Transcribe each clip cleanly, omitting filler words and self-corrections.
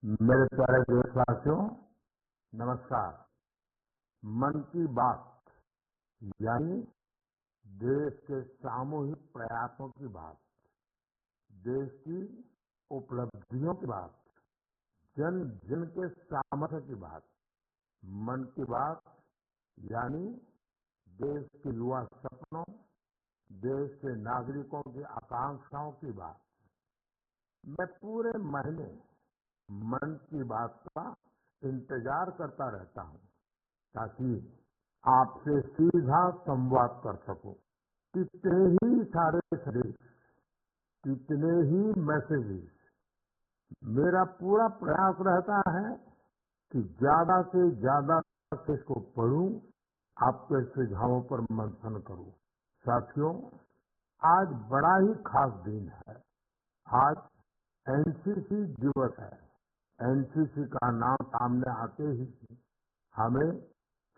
मेरे प्यारे देशवासियों, नमस्कार। मन की बात यानी देश के सामूहिक प्रयासों की बात, देश की उपलब्धियों की बात, जन जन के सामर्थ्य की बात। मन की बात यानी देश के युवा सपनों, देश के नागरिकों की आकांक्षाओं की बात। मैं पूरे महीने मन की बात का इंतजार करता रहता हूं ताकि आपसे सीधा संवाद कर सकूं। कितने ही सारे संदेश, कितने ही मैसेजेस, मेरा पूरा प्रयास रहता है कि ज्यादा से ज्यादा मैसेज को पढूं, आपके सुझावों पर मंथन करूं। साथियों, आज बड़ा ही खास दिन है। आज एनसीसी दिवस है। एनसीसी का नाम सामने आते ही हमें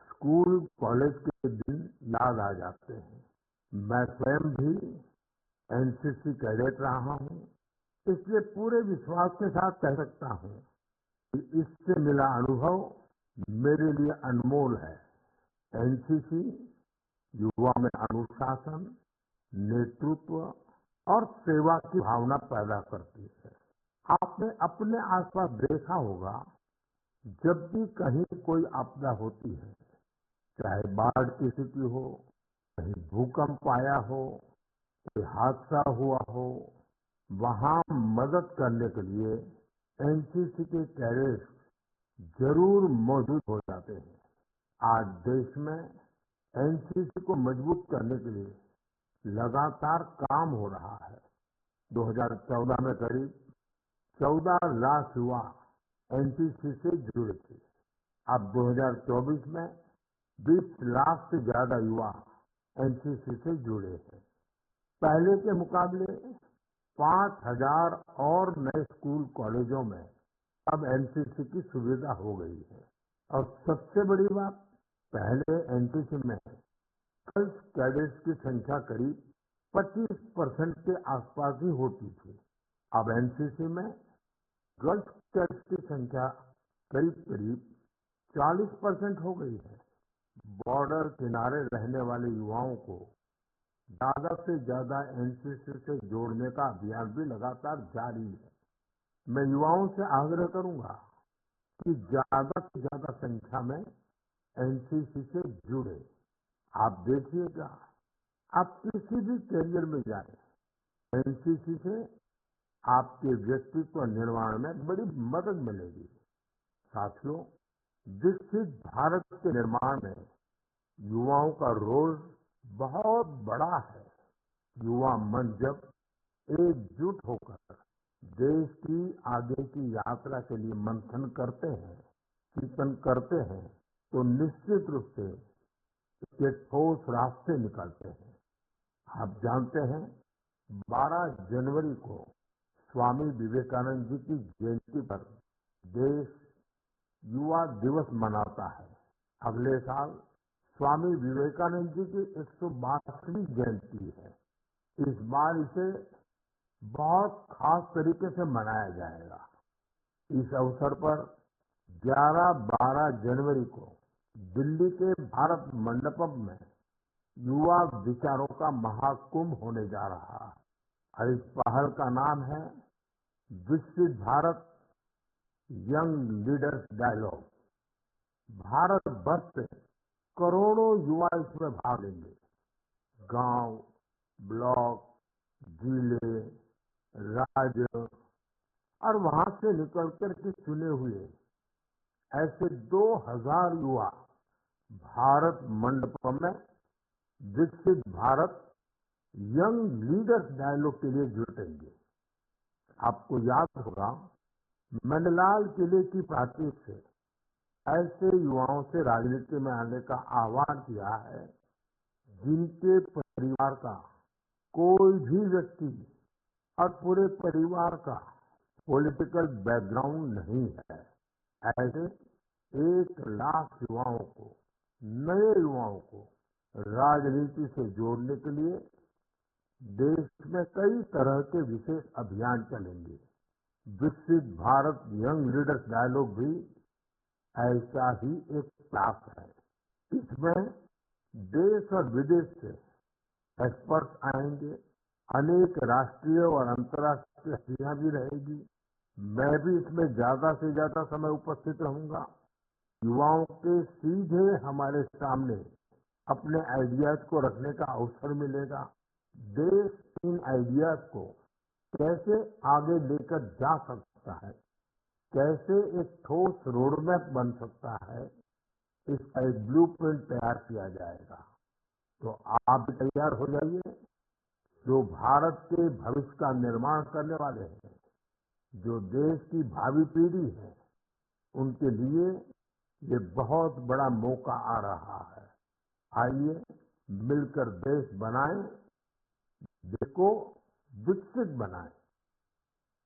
स्कूल कॉलेज के दिन याद आ जाते हैं। मैं स्वयं भी एनसीसी कैडेट रहा हूं, इसलिए पूरे विश्वास के साथ कह सकता हूं कि इससे मिला अनुभव मेरे लिए अनमोल है। एनसीसी युवा में अनुशासन, नेतृत्व और सेवा की भावना पैदा करती है। आपने अपने आसपास देखा होगा, जब भी कहीं कोई आपदा होती है, चाहे बाढ़ की स्थिति हो, कहीं भूकंप आया हो, कोई हादसा हुआ हो, वहां मदद करने के लिए एनसीसी के कैडेट्स जरूर मौजूद हो जाते हैं। आज देश में एनसीसी को मजबूत करने के लिए लगातार काम हो रहा है। 2014 में करीब 14 लाख युवा एनसीसी से जुड़े थे। अब 2024 में 20 लाख से ज्यादा युवा एनसीसी से जुड़े हैं। पहले के मुकाबले 5,000 और नए स्कूल कॉलेजों में अब एनसीसी की सुविधा हो गई है। और सबसे बड़ी बात, पहले एनसीसी में गर्ल्स कैडेट्स की संख्या करीब 25% के आसपास ही होती थी। अब एनसीसी में गर्ल्स कैडेट्स की संख्या करीब करीब 40% हो गई है। बॉर्डर किनारे रहने वाले युवाओं को ज्यादा से ज्यादा एनसीसी से जोड़ने का अभियान भी लगातार जारी है। मैं युवाओं से आग्रह करूंगा कि ज्यादा से ज्यादा संख्या में एनसीसी से जुड़े। आप देखिएगा, आप किसी भी कैरियर में जाए, एनसीसी से आपके व्यक्तित्व निर्माण में बड़ी मदद मिलेगी। साथियों, विकसित भारत के निर्माण में युवाओं का रोल बहुत बड़ा है। युवा मन जब एकजुट होकर देश की आगे की यात्रा के लिए मंथन करते हैं, चिंतन करते हैं, तो निश्चित रूप से इसके ठोस रास्ते निकलते हैं। आप जानते हैं, 12 जनवरी को स्वामी विवेकानंद जी की जयंती पर देश युवा दिवस मनाता है। अगले साल स्वामी विवेकानंद जी की 162वीं जयंती है। इस बार इसे बहुत खास तरीके से मनाया जाएगा। इस अवसर पर 11-12 जनवरी को दिल्ली के भारत मंडपम में युवा विचारों का महाकुंभ होने जा रहा है। और इस पहल का नाम है विकसित Bharat young leaders dialogue. Bharat भर से करोड़ों युवा इसमें भाग लेंगे। गांव, ब्लॉक, जिले, राज्य और वहां से निकलकर के चुने हुए ऐसे 2000 युवा भारत मंडपम में विकसित भारत यंग लीडर्स डायलॉग के लिए जुटेंगे। आपको याद होगा, नंदलाल किले की प्राचीर से ऐसे युवाओं से राजनीति में आने का आह्वान किया है जिनके परिवार का कोई भी व्यक्ति और पूरे परिवार का पॉलिटिकल बैकग्राउंड नहीं है। ऐसे 1 लाख युवाओं को, नए युवाओं को राजनीति से जोड़ने के लिए देश में कई तरह के विशेष अभियान चलेंगे। विकसित भारत यंग लीडर्स डायलॉग भी ऐसा ही एक क्लास है। इसमें देश और विदेश से एक्सपर्ट आएंगे, अनेक राष्ट्रीय और अंतर्राष्ट्रीय हस्तियां भी रहेगी। मैं भी इसमें ज्यादा से ज्यादा समय उपस्थित रहूंगा। युवाओं के सीधे हमारे सामने अपने आइडियाज को रखने का अवसर मिलेगा। देश इन आइडियाज को कैसे आगे लेकर जा सकता है, कैसे एक ठोस रोडमैप बन सकता है, इसका एक ब्लूप्रिंट तैयार किया जाएगा। तो आप भी तैयार हो जाइए। जो भारत के भविष्य का निर्माण करने वाले हैं, जो देश की भावी पीढ़ी है, उनके लिए ये बहुत बड़ा मौका आ रहा है। आइए मिलकर देश बनाएं, देश को विकसित बनाएं।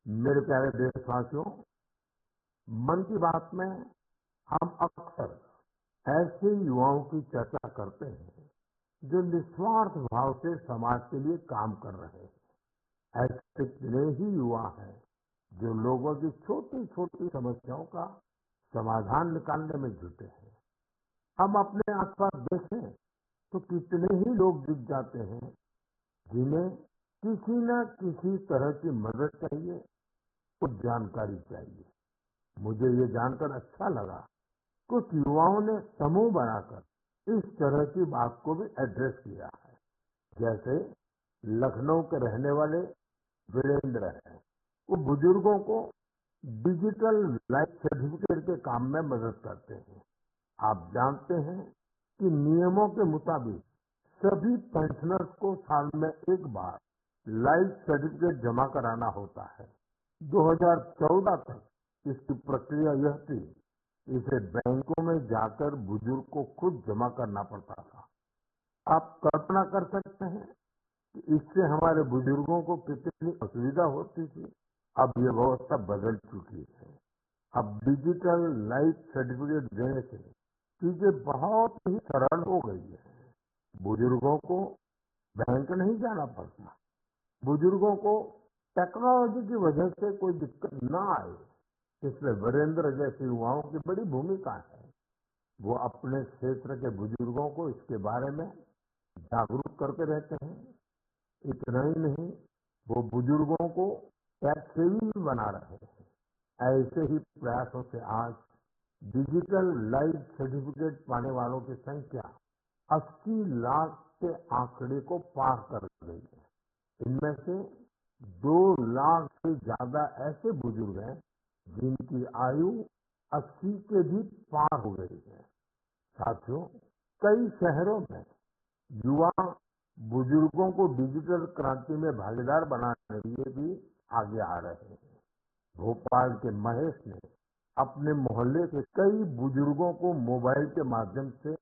मेरे प्यारे देशवासियों, मन की बात में हम अक्सर ऐसे युवाओं की चर्चा करते हैं जो निस्वार्थ भाव से समाज के लिए काम कर रहे हैं। ऐसे कितने ही युवा हैं जो लोगों की छोटी छोटी समस्याओं का समाधान निकालने में जुटे हैं। हम अपने आसपास देखें तो कितने ही लोग दिख जाते हैं जिन्हें किसी न किसी तरह की मदद चाहिए, कुछ जानकारी चाहिए। मुझे ये जानकर अच्छा लगा, कुछ युवाओं ने समूह बनाकर इस तरह की बात को भी एड्रेस किया है। जैसे लखनऊ के रहने वाले वीरेंद्र हैं, वो बुजुर्गों को डिजिटल लाइफ सर्टिफिकेट के काम में मदद करते हैं। आप जानते हैं कि नियमों के मुताबिक सभी पेंशनर्स को साल में एक बार लाइफ सर्टिफिकेट जमा कराना होता है। 2014 तक इसकी प्रक्रिया यह थी, इसे बैंकों में जाकर बुजुर्ग को खुद जमा करना पड़ता था। आप कल्पना कर सकते हैं कि इससे हमारे बुजुर्गों को कितनी असुविधा होती थी। अब ये व्यवस्था बदल चुकी है। अब डिजिटल लाइफ सर्टिफिकेट देने से चीजें बहुत ही सरल हो गई है। बुजुर्गों को बैंक नहीं जाना पड़ता, बुजुर्गों को टेक्नोलॉजी की वजह से कोई दिक्कत ना आए, इसमें वीरेंद्र जैसे युवाओं की बड़ी भूमिका है। वो अपने क्षेत्र के बुजुर्गों को इसके बारे में जागरूक करते रहते हैं। इतना ही नहीं, वो बुजुर्गों को टैक्स सेवी भी बना रहे हैं। ऐसे ही प्रयासों से आज डिजिटल लाइफ सर्टिफिकेट पाने वालों की संख्या 80 लाख के आंकड़े को पार कर गई है। इनमें से 2 लाख से ज्यादा ऐसे बुजुर्ग हैं जिनकी आयु 80 के भी पार हो गई है। साथियों, कई शहरों में युवा बुजुर्गों को डिजिटल क्रांति में भागीदार बनाने के लिए भी आगे आ रहे हैं। भोपाल के महेश ने अपने मोहल्ले के कई बुजुर्गों को मोबाइल के माध्यम से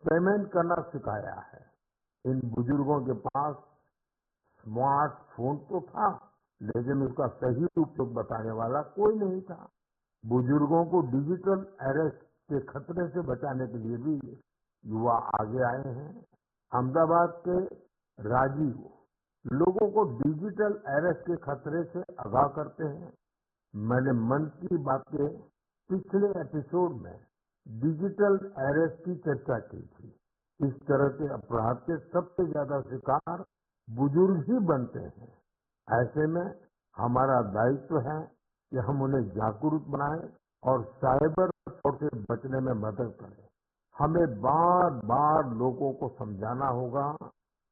पेमेंट करना सिखाया है। इन बुजुर्गों के पास स्मार्टफोन तो था, लेकिन उसका सही उपयोग बताने वाला कोई नहीं था। बुजुर्गों को डिजिटल अरेस्ट के खतरे से बचाने के लिए भी युवा आगे आए हैं। अहमदाबाद के राजीव लोगों को डिजिटल अरेस्ट के खतरे से आगाह करते हैं। मैंने मन की बात के पिछले एपिसोड में डिजिटल अरेस्ट की चर्चा की थी। इस तरह के अपराध के सबसे ज्यादा शिकार बुजुर्ग ही बनते हैं। ऐसे में हमारा दायित्व है कि हम उन्हें जागरूक बनाएं और साइबर फ्रॉड से बचने में मदद करें। हमें बार बार लोगों को समझाना होगा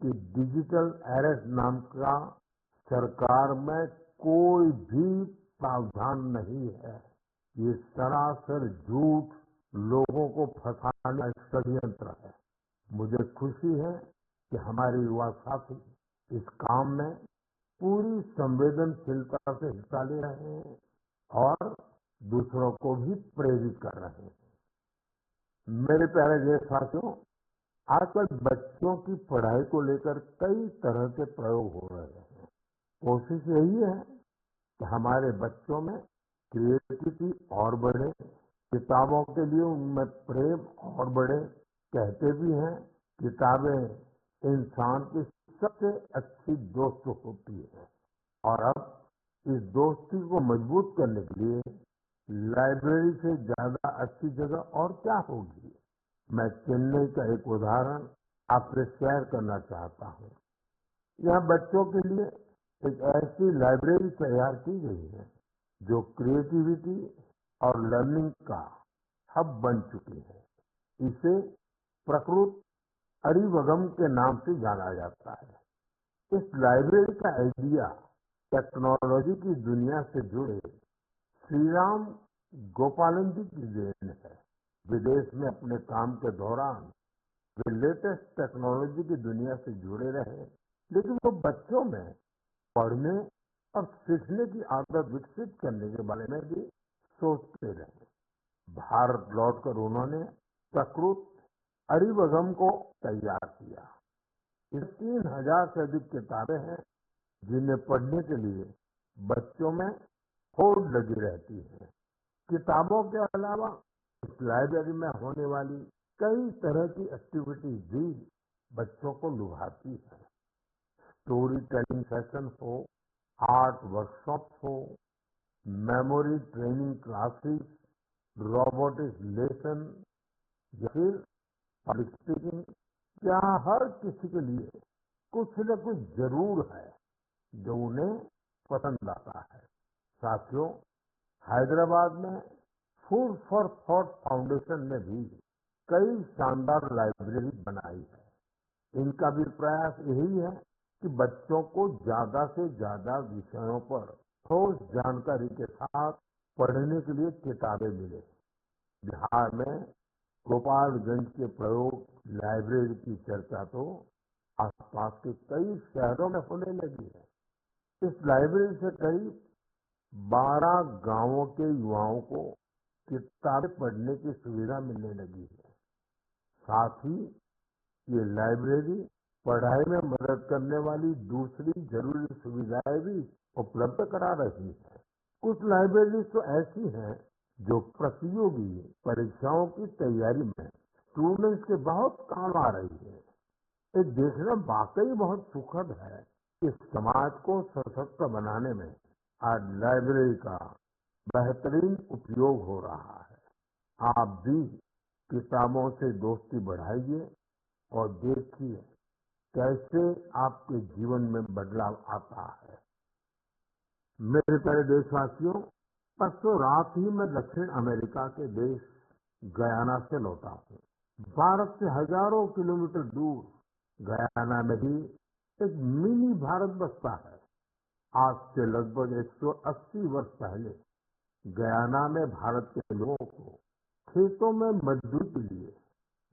कि डिजिटल अरेस्ट नाम का सरकार में कोई भी प्रावधान नहीं है। ये सरासर झूठ, लोगों को फंसाने का षड्यंत्र है। मुझे खुशी है कि हमारे युवा साथी इस काम में पूरी संवेदनशीलता से हिस्सा ले रहे हैं और दूसरों को भी प्रेरित कर रहे हैं। मेरे प्यारे देशवासियों, आजकल बच्चों की पढ़ाई को लेकर कई तरह के प्रयोग हो रहे हैं। कोशिश यही है कि हमारे बच्चों में क्रिएटिविटी और बढ़े, किताबों के लिए उनमें प्रेम और बढ़े। कहते भी हैं, किताबें इंसान की सबसे अच्छी दोस्त होती है। और अब इस दोस्ती को मजबूत करने के लिए लाइब्रेरी से ज्यादा अच्छी जगह और क्या होगी। मैं चेन्नई का एक उदाहरण आपसे शेयर करना चाहता हूँ। यहाँ बच्चों के लिए एक ऐसी लाइब्रेरी तैयार की गई है जो क्रिएटिविटी और लर्निंग का हब बन चुकी है। इसे प्रकृत अरिवगम के नाम से जाना जाता है। इस लाइब्रेरी का आइडिया टेक्नोलॉजी की दुनिया से जुड़े श्रीराम गोपालन जी की देन है। विदेश में अपने काम के दौरान वे लेटेस्ट टेक्नोलॉजी की दुनिया से जुड़े रहे, लेकिन वो बच्चों में पढ़ने और सीखने की आदत विकसित करने के बारे में भी सोचते रहे। भारत लौटकर उन्होंने प्रकृत अरिवगम को तैयार किया। इस 3000 से अधिक किताबें हैं जिन्हें पढ़ने के लिए बच्चों में होड़ लगी रहती है। किताबों के अलावा इस लाइब्रेरी में होने वाली कई तरह की एक्टिविटीज भी बच्चों को लुभाती है। स्टोरी टेलिंग सेशन हो, आर्ट वर्कशॉप हो, memory training classes, robotics lesson या फिर पब्लिक स्पीकिंग, क्या हर किसी के लिए कुछ न कुछ जरूर है जो उन्हें पसंद आता है। साथियों, हैदराबाद में फूड फॉर थॉट फाउंडेशन ने भी कई शानदार लाइब्रेरी बनाई है। इनका भी प्रयास यही है कि बच्चों को ज्यादा से ज्यादा विषयों पर ठोस जानकारी के साथ पढ़ने के लिए किताबें मिले। बिहार में गोपालगंज के प्रयोग लाइब्रेरी की चर्चा तो आसपास के कई शहरों में होने लगी है। इस लाइब्रेरी से करीब 12 गांवों के युवाओं को किताबें पढ़ने की सुविधा मिलने लगी है। साथ ही ये लाइब्रेरी पढ़ाई में मदद करने वाली दूसरी जरूरी सुविधाएं भी उपलब्ध करा रही है। कुछ लाइब्रेरी तो ऐसी हैं जो प्रतियोगी परीक्षाओं की तैयारी में स्टूडेंट्स के बहुत काम आ रही है। ये देखना वाकई बहुत सुखद है कि समाज को सशक्त बनाने में आज लाइब्रेरी का बेहतरीन उपयोग हो रहा है। आप भी किताबों से दोस्ती बढ़ाइए और देखिए कैसे आपके जीवन में बदलाव आता है। मेरे प्यारे देशवासियों, परसों रात ही मैं दक्षिण अमेरिका के देश गयाना से लौटा हूँ। भारत से हजारों किलोमीटर दूर गयाना में भी एक मिनी भारत बसता है। आज से लगभग 180 वर्ष पहले गयाना में भारत के लोगों को खेतों में मजदूरी के लिए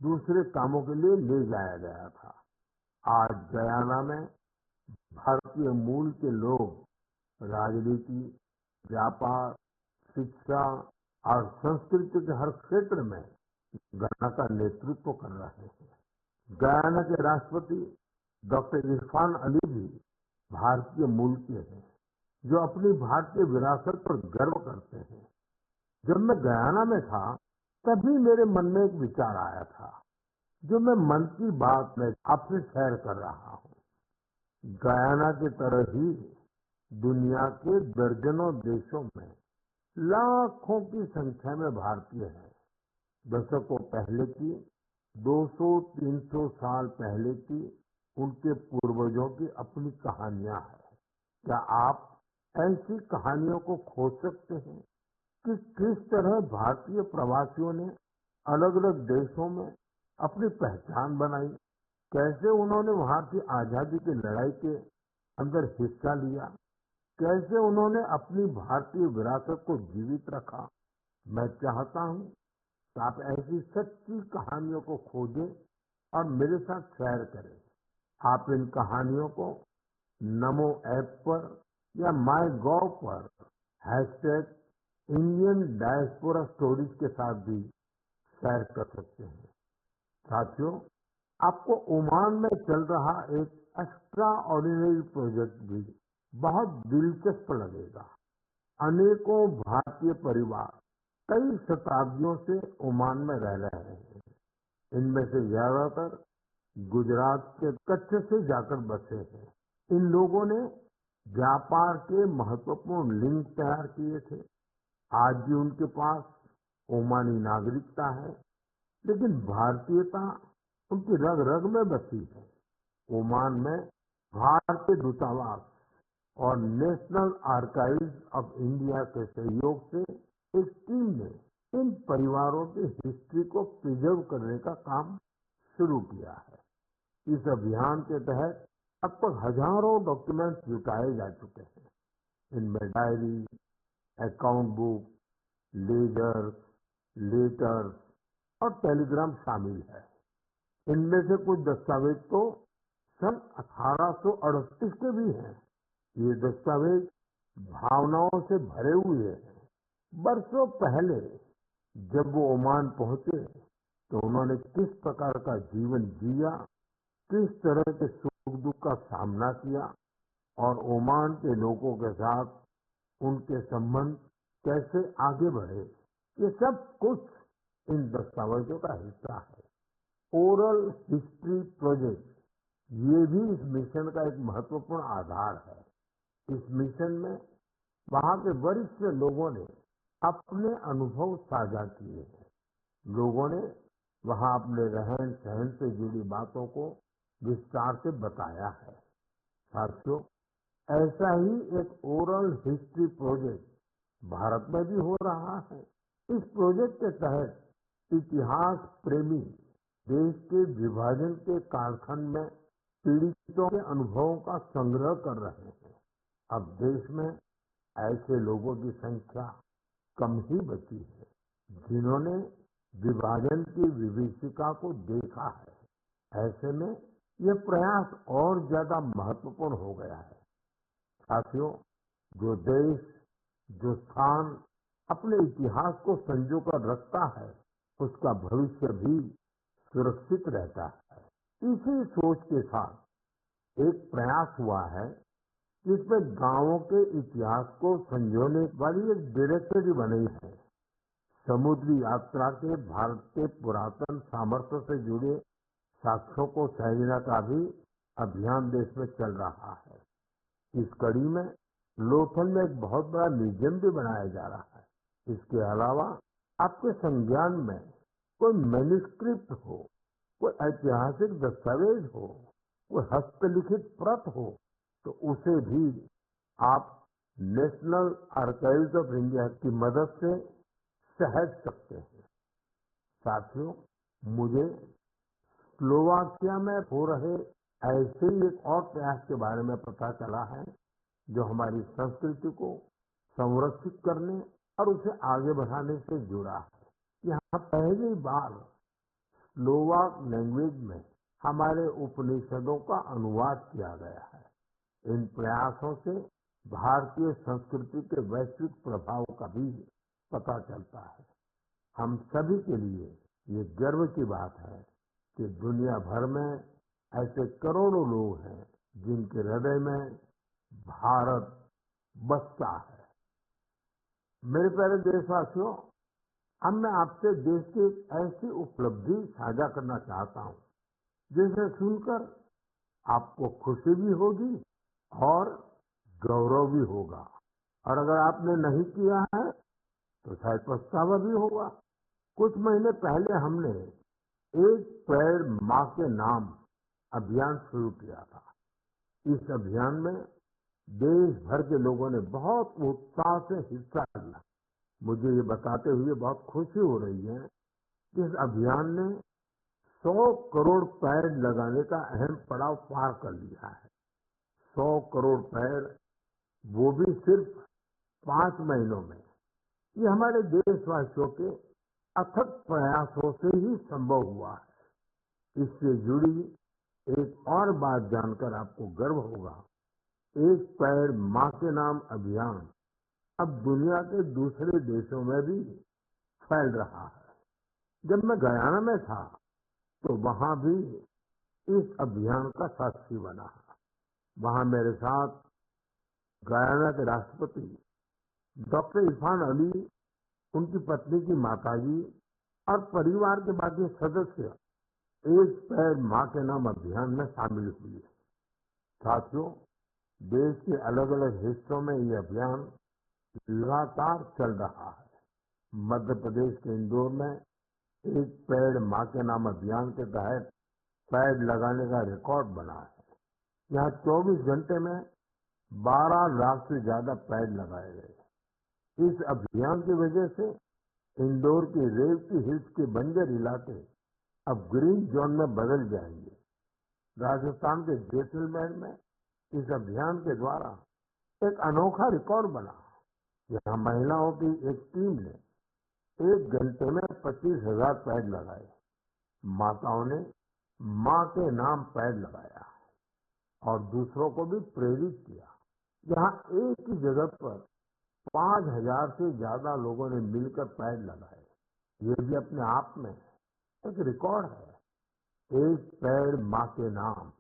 दूसरे कामों के लिए ले जाया गया था। आज गयाना में भारतीय मूल के लोग राजनीति, व्यापार, शिक्षा और संस्कृति के हर क्षेत्र में गयाना का नेतृत्व कर रहे हैं। गयाना के राष्ट्रपति डॉक्टर इरफान अली भी भारतीय मूल के हैं, जो अपनी भारतीय विरासत पर गर्व करते हैं। जब मैं गयाना में था तभी मेरे मन में एक विचार आया था जो मैं मन की बात में आपसे शेयर कर रहा हूँ। गयाना की तरह ही दुनिया के दर्जनों देशों में लाखों की संख्या में भारतीय हैं। दशकों पहले की, 200-300 साल पहले की उनके पूर्वजों की अपनी कहानियां हैं। क्या आप ऐसी कहानियों को खोज सकते हैं कि किस तरह भारतीय प्रवासियों ने अलग अलग देशों में अपनी पहचान बनाई, कैसे उन्होंने वहां की आजादी की लड़ाई के अंदर हिस्सा लिया, कैसे उन्होंने अपनी भारतीय विरासत को जीवित रखा। मैं चाहता हूं कि आप ऐसी सच्ची कहानियों को खोजें और मेरे साथ शेयर करें। आप इन कहानियों को नमो ऐप पर या माई गॉव पर #इंडियन डायस्पोरा स्टोरीज के साथ भी शेयर कर सकते हैं। साथियों, आपको ओमान में चल रहा एक एक्स्ट्रा ऑर्डिनरी प्रोजेक्ट भी बहुत दिलचस्प लगेगा। अनेकों भारतीय परिवार कई शताब्दियों से ओमान में रह रहे हैं। इनमें से ज्यादातर गुजरात के कच्छ से जाकर बसे हैं। इन लोगों ने व्यापार के महत्वपूर्ण लिंक तैयार किए थे। आज भी उनके पास ओमानी नागरिकता है, लेकिन भारतीयता उनकी रग रग में बसी है। ओमान में भारतीय दूतावास और नेशनल आर्काइव्स ऑफ इंडिया के सहयोग से एक टीम ने इन परिवारों की हिस्ट्री को प्रिजर्व करने का काम शुरू किया है। इस अभियान के तहत अब तक हजारों डॉक्यूमेंट्स जुटाए जा चुके हैं। इनमें diary, account book, ledgers, letters और टेलीग्राम शामिल है। इनमें से कुछ दस्तावेज तो सन 1838 के भी हैं। ये दस्तावेज भावनाओं से भरे हुए हैं। बरसों पहले जब वो ओमान पहुंचे तो उन्होंने किस प्रकार का जीवन जिया, किस तरह के सुख दुख का सामना किया और ओमान के लोगों के साथ उनके संबंध कैसे आगे बढ़े, ये सब कुछ इन दस्तावेजों का हिस्सा है। ओरल हिस्ट्री प्रोजेक्ट ये भी इस मिशन का एक महत्वपूर्ण आधार है। इस मिशन में वहां के वरिष्ठ लोगों ने अपने अनुभव साझा किए हैं। लोगों ने वहां अपने रहन सहन से जुड़ी बातों को विस्तार से बताया है। साथियों, ऐसा ही एक ओरल हिस्ट्री प्रोजेक्ट भारत में भी हो रहा है। इस प्रोजेक्ट के तहत इतिहास प्रेमी देश के विभाजन के कालखंड में पीड़ितों के अनुभवों का संग्रह कर रहे हैं। अब देश में ऐसे लोगों की संख्या कम ही बची है जिन्होंने विभाजन की विभीषिका को देखा है। ऐसे में यह प्रयास और ज्यादा महत्वपूर्ण हो गया है। साथियों, जो देश, जो स्थान अपने इतिहास को संजो कर रखता है, उसका भविष्य भी सुरक्षित रहता है। इसी सोच के साथ एक प्रयास हुआ है जिसमें गांवों के इतिहास को संजोने वाली एक डायरेक्टरी बनी है। समुद्री यात्रा के भारत के पुरातन सामर्थ्य से जुड़े साक्ष्यों को सहेजने का भी अभियान देश में चल रहा है। इस कड़ी में लोथल में एक बहुत बड़ा म्यूजियम भी बनाया जा रहा है। इसके अलावा आपके संज्ञान में कोई मैन्युस्क्रिप्ट हो, कोई ऐतिहासिक दस्तावेज हो, कोई हस्तलिखित प्रत हो, तो उसे भी आप नेशनल आर्काइव्स ऑफ इंडिया की मदद से सहेज सकते हैं। साथियों, मुझे स्लोवाकिया में हो रहे ऐसे ही एक और प्रयास के बारे में पता चला है जो हमारी संस्कृति को संरक्षित करने और उसे आगे बढ़ाने से जुड़ा है। यहाँ पहली बार स्लोवाक लैंग्वेज में हमारे उपनिषदों का अनुवाद किया गया है। इन प्रयासों से भारतीय संस्कृति के वैश्विक प्रभाव का भी पता चलता है। हम सभी के लिए ये गर्व की बात है कि दुनिया भर में ऐसे करोड़ों लोग हैं जिनके हृदय में भारत बसता है। मेरे प्यारे देशवासियों, अब मैं आपसे देश की एक ऐसी उपलब्धि साझा करना चाहता हूं जिसे सुनकर आपको खुशी भी होगी और गौरव भी होगा, और अगर आपने नहीं किया है तो शायद पछतावा भी होगा। कुछ महीने पहले हमने एक पेड़ मां के नाम अभियान शुरू किया था। इस अभियान में देश भर के लोगों ने बहुत उत्साह से हिस्सा लिया। मुझे ये बताते हुए बहुत खुशी हो रही है कि इस अभियान ने 100 करोड़ पेड़ लगाने का अहम पड़ाव पार कर लिया है। 100 करोड़ पेड़, वो भी सिर्फ 5 महीनों में। ये हमारे देशवासियों के अथक प्रयासों से ही संभव हुआ है। इससे जुड़ी एक और बात जानकर आपको गर्व होगा। एक पेड़ मां के नाम अभियान अब दुनिया के दूसरे देशों में भी फैल रहा है। जब मैं गयाना में था तो वहां भी इस अभियान का साक्षी बना। वहां मेरे साथ गयाना के राष्ट्रपति डॉक्टर इरफान अली, उनकी पत्नी की माताजी और परिवार के बाकी सदस्य एक पेड़ मां के नाम अभियान में शामिल हुए। साथियों, देश के अलग अलग हिस्सों में ये अभियान लगातार चल रहा है। मध्य प्रदेश के इंदौर में एक पेड़ मां के नाम अभियान के तहत पेड़ लगाने का रिकॉर्ड बना है। यहाँ 24 घंटे में 12 लाख से ज्यादा पेड़ लगाए गए। इस अभियान की वजह से इंदौर की रेवती हिल्स के बंजर इलाके अब ग्रीन जोन में बदल जाएंगे। राजस्थान के जैसलमेर में इस अभियान के द्वारा एक अनोखा रिकॉर्ड बना। यहाँ महिलाओं की एक टीम ने 1 घंटे में 25,000 पेड़ लगाए। माताओं ने मां के नाम पेड़ लगाया और दूसरों को भी प्रेरित किया। यहाँ एक ही जगह पर 5,000 से ज्यादा लोगों ने मिलकर पेड़ लगाए। ये भी अपने आप में एक रिकॉर्ड है। एक पेड़ मां के नाम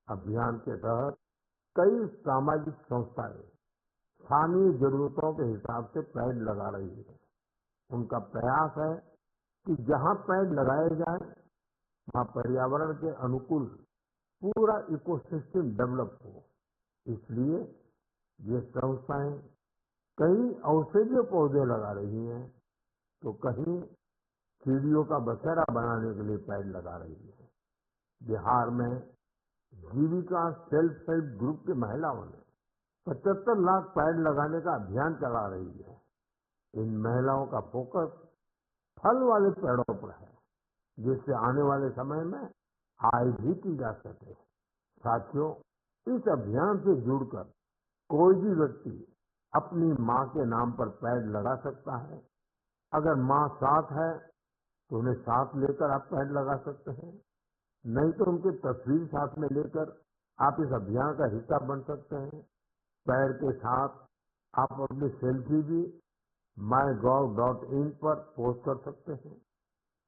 अभियान के तहत कई सामाजिक संस्थाएं स्थानीय जरूरतों के हिसाब से पेड़ लगा रही है। उनका प्रयास है कि जहां पेड़ लगाए जाए वहां पर्यावरण के अनुकूल पूरा इकोसिस्टम डेवलप हो। इसलिए ये संस्थाएं कहीं औषधीय पौधे लगा रही हैं तो कहीं चिड़ियों का बसेरा बनाने के लिए पेड़ लगा रही है। बिहार में जीविका सेल्फ हेल्प ग्रुप की महिलाओं ने 75 लाख पेड़ लगाने का अभियान चला रही है। इन महिलाओं का फोकस फल वाले पेड़ों पर है, जिससे आने वाले समय में आय भी की जा सके। साथियों, इस अभियान से जुड़कर कोई भी व्यक्ति अपनी मां के नाम पर पेड़ लगा सकता है। अगर मां साथ है तो उन्हें साथ लेकर आप पेड़ लगा सकते हैं, नहीं तो उनकी तस्वीर साथ में लेकर आप इस अभियान का हिस्सा बन सकते हैं। पेड़ के साथ आप अपनी सेल्फी भी mygov.in पर पोस्ट कर सकते हैं।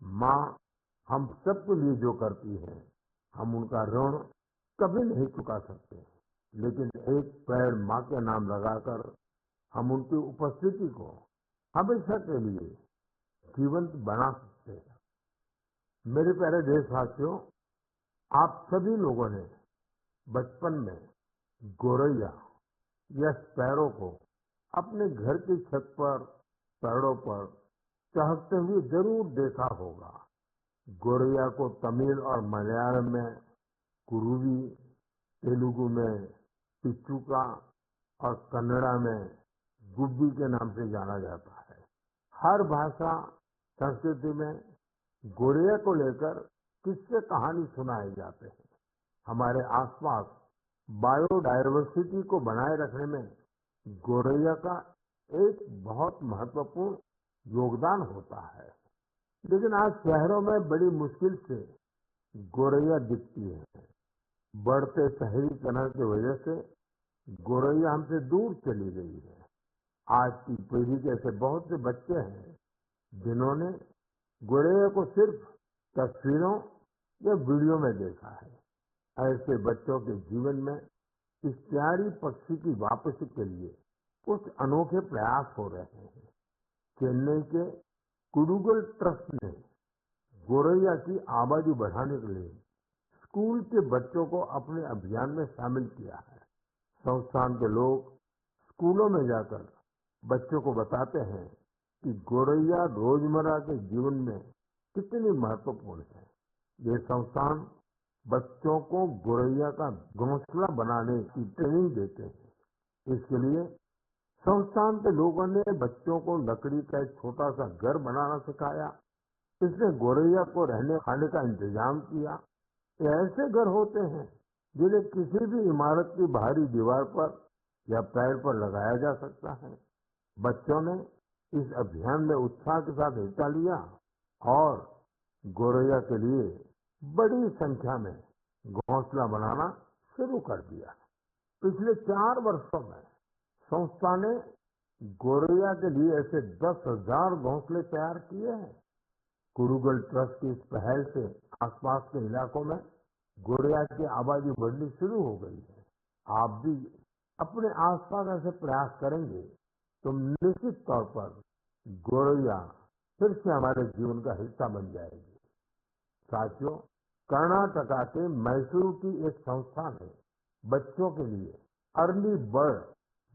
मां हम सबके लिए जो करती है, हम उनका ऋण कभी नहीं चुका सकते, लेकिन एक पेड़ मां के नाम लगाकर हम उनकी उपस्थिति को हमेशा के लिए जीवंत बना सकते हैं। मेरे प्यारे देशवासियों, आप सभी लोगों ने बचपन में गोरैया या स्पैरो को अपने घर की छत पर, पेड़ों पर चहकते हुए जरूर देखा होगा। गोरैया को तमिल और मलयालम में कुरुवी, तेलुगु में पिच्चुका और कन्नड़ा में गुब्बी के नाम से जाना जाता है। हर भाषा संस्कृति में गोरैया को लेकर किस्से कहानी सुनाए जाते हैं। हमारे आसपास बायोडायवर्सिटी को बनाए रखने में गोरैया का एक बहुत महत्वपूर्ण योगदान होता है। लेकिन आज शहरों में बड़ी मुश्किल से गोरैया दिखती है। बढ़ते शहरीकरण की वजह से गोरैया हमसे दूर चली गई है। आज की पीढ़ी के ऐसे बहुत से बच्चे हैं जिन्होंने गोरैया को सिर्फ तस्वीरों या वीडियो में देखा है। ऐसे बच्चों के जीवन में इस प्यारी पक्षी की वापसी के लिए कुछ अनोखे प्रयास हो रहे हैं। चेन्नई के कुडुगल ट्रस्ट ने गोरैया की आबादी बढ़ाने के लिए स्कूल के बच्चों को अपने अभियान में शामिल किया है। संस्थान के लोग स्कूलों में जाकर बच्चों को बताते हैं कि गोरैया रोजमर्रा के जीवन में कितनी महत्वपूर्ण है। ये संस्थान बच्चों को गोरैया का घोंसला बनाने की ट्रेनिंग देते हैं। इसके लिए संस्थान के लोगों ने बच्चों को लकड़ी का एक छोटा सा घर बनाना सिखाया। इसने गोरैया को रहने खाने का इंतजाम किया। ये ऐसे घर होते हैं जिन्हें किसी भी इमारत की बाहरी दीवार पर या पेड़ पर लगाया जा सकता है। बच्चों ने इस अभियान में उत्साह के साथ हिस्सा लिया और गोरैया के लिए बड़ी संख्या में घोंसला बनाना शुरू कर दिया। पिछले 4 वर्षों में संस्था ने गोरैया के लिए ऐसे 10,000 घोंसले तैयार किए हैं। कुरुगल ट्रस्ट की इस पहल से आसपास के इलाकों में गोरैया की आबादी बढ़नी शुरू हो गई है। आप भी अपने आसपास ऐसे प्रयास करेंगे तो निश्चित तौर पर गोरैया फिर से हमारे जीवन का हिस्सा बन जाएगी। साथियों, कर्नाटका के मैसूर की एक संस्था ने बच्चों के लिए अर्ली बर्ड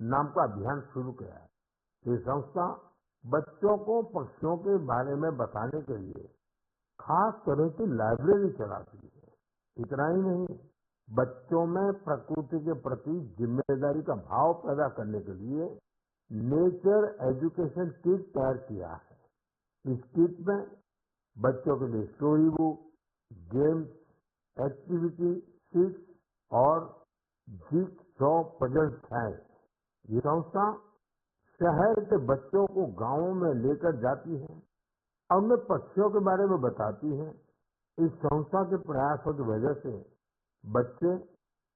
नाम का अभियान शुरू किया है। ये संस्था बच्चों को पक्षियों के बारे में बताने के लिए खास तरह की लाइब्रेरी चलाती है। इतना ही नहीं, बच्चों में प्रकृति के प्रति जिम्मेदारी का भाव पैदा करने के लिए नेचर एजुकेशन किट तैयार किया है। इस किट में बच्चों के लिए story book, games, activity sheets और जिग सॉ पजल्स है। ये संस्था शहर के बच्चों को गांवों में लेकर जाती है और उन्हें पक्षियों के बारे में बताती है। इस संस्था के प्रयासों की वजह से बच्चे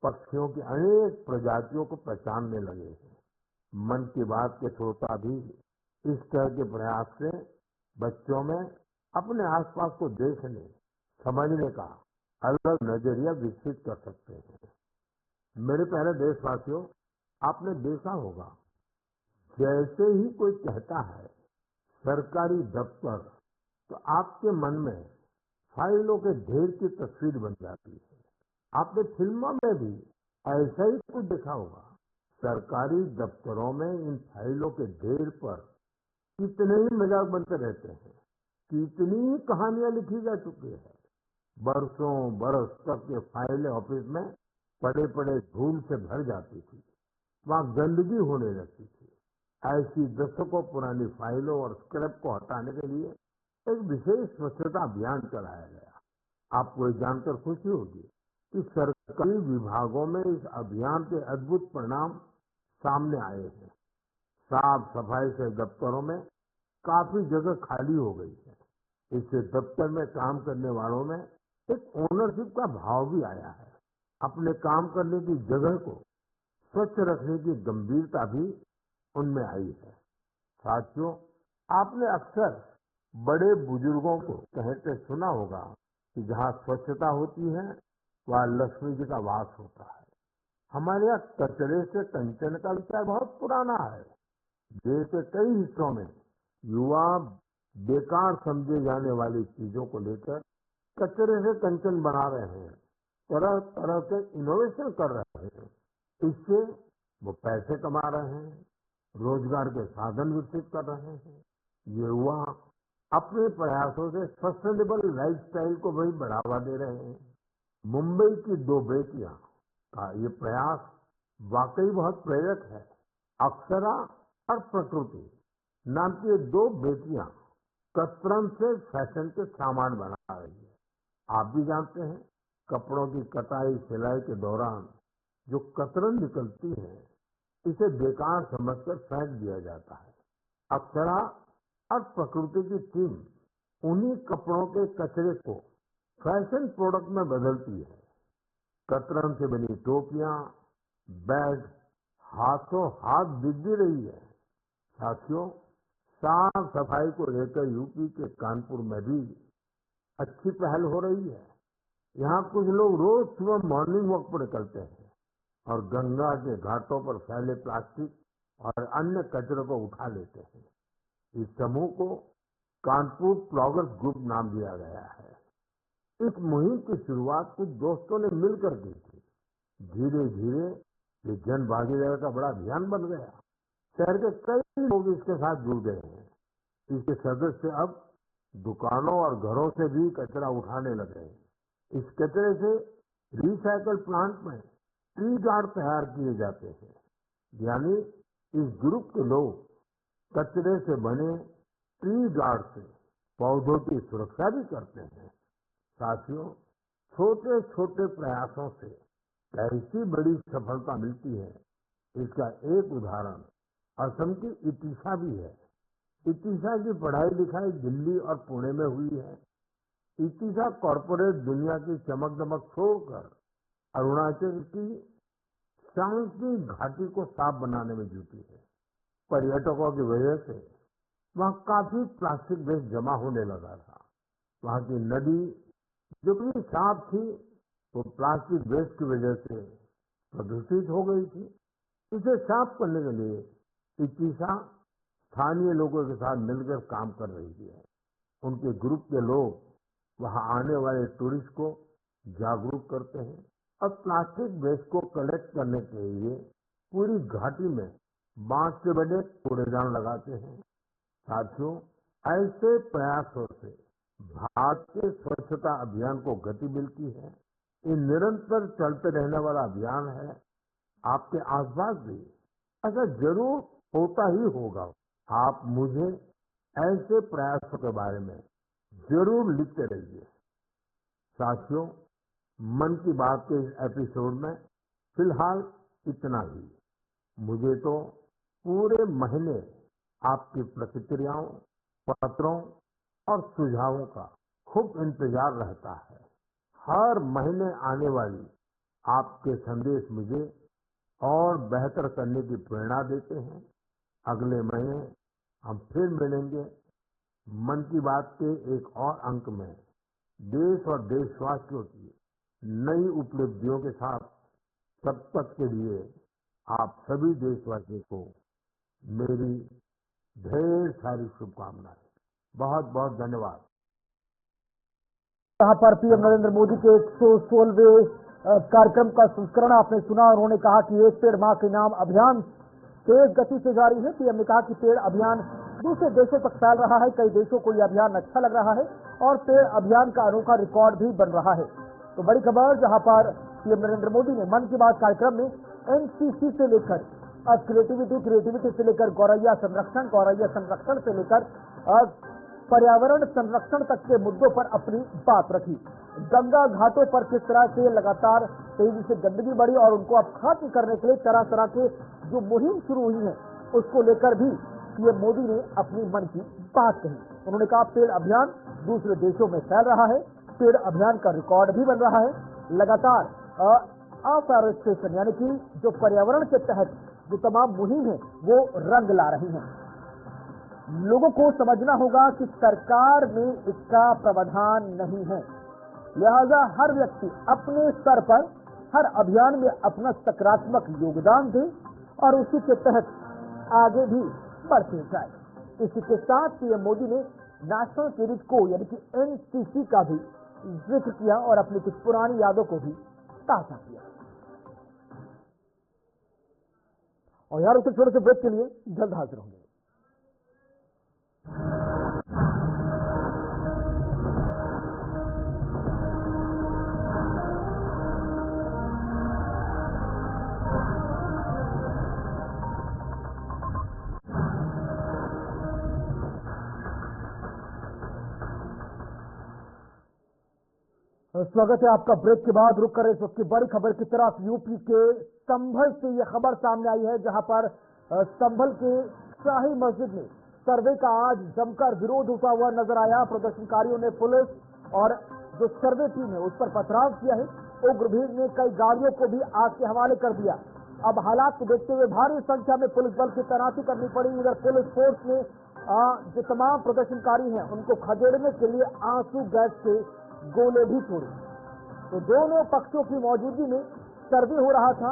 पक्षियों की अनेक प्रजातियों को पहचानने लगे हैं। मन की बात के श्रोता भी इस तरह के प्रयास से बच्चों में अपने आसपास को देखने, समझने का अलग नजरिया विकसित कर सकते हैं। मेरे प्यारे देशवासियों, आपने देखा होगा, जैसे ही कोई कहता है सरकारी दफ्तर, तो आपके मन में फाइलों के ढेर की तस्वीर बन जाती है। आपने फिल्मों में भी ऐसा ही कुछ देखा होगा। सरकारी दफ्तरों में इन फाइलों के ढेर पर कितने ही मजाक बनते रहते हैं, कितनी ही कहानियां लिखी जा चुकी है। बरसों बरस तक ये फाइलें ऑफिस में पड़े पड़े धूल से भर जाती थी, वहां गंदगी होने लगती थी। ऐसी दशकों पुरानी फाइलों और स्क्रैप को हटाने के लिए एक विशेष स्वच्छता अभियान चलाया गया। आपको ये जानकर खुशी होगी कि सरकारी विभागों में इस अभियान के अद्भुत परिणाम सामने आए हैं। साफ सफाई से दफ्तरों में काफी जगह खाली हो गई है। इससे दफ्तर में काम करने वालों में एक ओनरशिप का भाव भी आया है। अपने काम करने की जगह को स्वच्छ रखने की गंभीरता भी उनमें आई है। साथियों, आपने अक्सर बड़े बुजुर्गों को कहते सुना होगा कि जहाँ स्वच्छता होती है वहाँ लक्ष्मी जी का वास होता है। हमारे यहाँ कचरे से कंचन का विचार बहुत पुराना है। देश के कई हिस्सों में युवा बेकार समझे जाने वाली चीजों को लेकर कचरे से कंचन बना रहे हैं, तरह तरह के इनोवेशन कर रहे हैं। इससे वो पैसे कमा रहे हैं, रोजगार के साधन विकसित कर रहे हैं। ये युवा अपने प्रयासों से सस्टेनेबल लाइफस्टाइल को भी बढ़ावा दे रहे हैं। मुंबई की दो बेटियां का ये प्रयास वाकई बहुत प्रेरक है। अक्षरा और प्रकृति नाम की ये दो बेटियां कतरन से फैशन के सामान बना रही है। आप भी जानते हैं, कपड़ों की कटाई सिलाई के दौरान जो कतरन निकलती है, इसे बेकार समझकर फेंक दिया जाता है। अक्षरा और प्रकृति की टीम उन्हीं कपड़ों के कचरे को फैशन प्रोडक्ट में बदलती है। कतरन से बनी टोपियां, बैग हाथों हाथ बिक भी रही है। साथियों, साफ सफाई को लेकर यूपी के कानपुर में भी अच्छी पहल हो रही है। यहाँ कुछ लोग रोज सुबह मॉर्निंग वॉक पर निकलते हैं और गंगा के घाटों पर फैले प्लास्टिक और अन्य कचरे को उठा लेते हैं। इस समूह को कानपुर प्लॉगर्स ग्रुप नाम दिया गया है। इस मुहिम की शुरुआत कुछ दोस्तों ने मिलकर की थी। धीरे धीरे ये जन भागीदारी का बड़ा अभियान बन गया। शहर के कई लोग इसके साथ जुड़ गए हैं। इसके सदस्य अब दुकानों और घरों से भी कचरा उठाने लगे हैं। इस कचरे से रिसाइकल प्लांट में ट्री गार्ड तैयार किए जाते हैं। यानी इस ग्रुप के लोग कचरे से बने ट्री गार्ड से पौधों की सुरक्षा भी करते हैं। साथियों, छोटे छोटे प्रयासों से कैसी बड़ी सफलता मिलती है, इसका एक उदाहरण असम की इतिशा भी है। इतिशा की पढ़ाई लिखाई दिल्ली और पुणे में हुई है। इतिशा कॉरपोरेट दुनिया की चमक दमक छोड़कर अरुणाचल की शांति घाटी को साफ बनाने में जुटी है। पर्यटकों की वजह से वहां काफी प्लास्टिक वेस्ट जमा होने लगा था। वहां की नदी जो भी साफ थी, वो प्लास्टिक वेस्ट की वजह से प्रदूषित हो गई थी। इसे साफ करने के लिए इतिशा स्थानीय लोगों के साथ मिलकर काम कर रही है। उनके ग्रुप के लोग वहां आने वाले टूरिस्ट को जागरूक करते हैं और प्लास्टिक वेस्ट को कलेक्ट करने के लिए पूरी घाटी में बांस से बने कूड़ेदान लगाते हैं। साथियों, ऐसे प्रयासों से भारत के स्वच्छता अभियान को गति मिलती है। ये निरंतर चलते रहने वाला अभियान है। आपके आसपास भी ऐसा जरूर होता ही होगा। आप मुझे ऐसे प्रयासों के बारे में जरूर लिखते रहिए। साथियों, मन की बात के इस एपिसोड में फिलहाल इतना ही। मुझे तो पूरे महीने आपकी प्रतिक्रियाओं, पत्रों और सुझावों का खूब इंतजार रहता है। हर महीने आने वाली आपके संदेश मुझे और बेहतर करने की प्रेरणा देते हैं। अगले महीने हम फिर मिलेंगे मन की बात के एक और अंक में, देश और देशवासियों की नई उपलब्धियों के साथ। तब तक के लिए आप सभी देशवासियों को मेरी ढेर सारी शुभकामनाएं। बहुत बहुत धन्यवाद। यहाँ पर पीएम नरेंद्र मोदी के 116वें कार्यक्रम का संस्करण आपने सुना। उन्होंने कहा कि एक पेड़ मां के नाम अभियान तेज गति से जारी है। पीएम ने कहा कि पेड़ अभियान दूसरे देशों तक फैल रहा है। कई देशों को यह अभियान अच्छा लग रहा है और पेड़ अभियान का अनोखा रिकॉर्ड भी बन रहा है। तो बड़ी खबर, जहां पर पीएम नरेंद्र मोदी ने मन की बात कार्यक्रम में एनसीसी से लेकर क्रिएटिविटी से लेकर गौरैया संरक्षण से लेकर पर्यावरण संरक्षण तक के मुद्दों पर अपनी बात रखी। गंगा घाटों पर किस तरह से लगातार तेजी से गंदगी बढ़ी और उनको अब खत्म करने के लिए तरह तरह के जो मुहिम शुरू हुई है, उसको लेकर भी पीएम मोदी ने अपनी मन की बात कही। उन्होंने कहा पेड़ अभियान दूसरे देशों में फैल रहा है, पेड़ अभियान का रिकॉर्ड भी बन रहा है। लगातार अफॉरेस्टेशन यानी कि जो पर्यावरण के तहत जो तमाम मुहिम है वो रंग ला रही हैं। लोगों को समझना होगा कि सरकार में इसका प्रावधान नहीं है, लिहाजा हर व्यक्ति अपने स्तर पर हर अभियान में अपना सकारात्मक योगदान दे और उसी के तहत आगे भी बढ़ते जाए। इसी के साथ पीएम मोदी ने नेशनल क्रेडिट कोर यानी कि एनसीसी का भी जिक्र किया और अपनी कुछ पुरानी यादों को भी ताजा किया। और यार उसे छोटे से ब्रेक के लिए जल्द हाजिर होंगे। स्वागत है आपका ब्रेक के बाद। रुक कर इस वक्त की बड़ी खबर की तरफ। यूपी के संभल से यह खबर सामने आई है, जहां पर संभल के शाही मस्जिद में सर्वे का आज जमकर विरोध होता हुआ नजर आया। प्रदर्शनकारियों ने पुलिस और जो सर्वे टीम है उस पर पथराव किया है। उग्र भीड़ ने कई गाड़ियों को भी आग के हवाले कर दिया। अब हालात को देखते हुए भारी संख्या में पुलिस बल की तैनाती करनी पड़ी। इधर पुलिस फोर्स ने जो तमाम प्रदर्शनकारी हैं उनको खदेड़ने के लिए आंसू गैस के गोले भी छोड़े। तो दोनों पक्षों की मौजूदगी में सर्वे हो रहा था।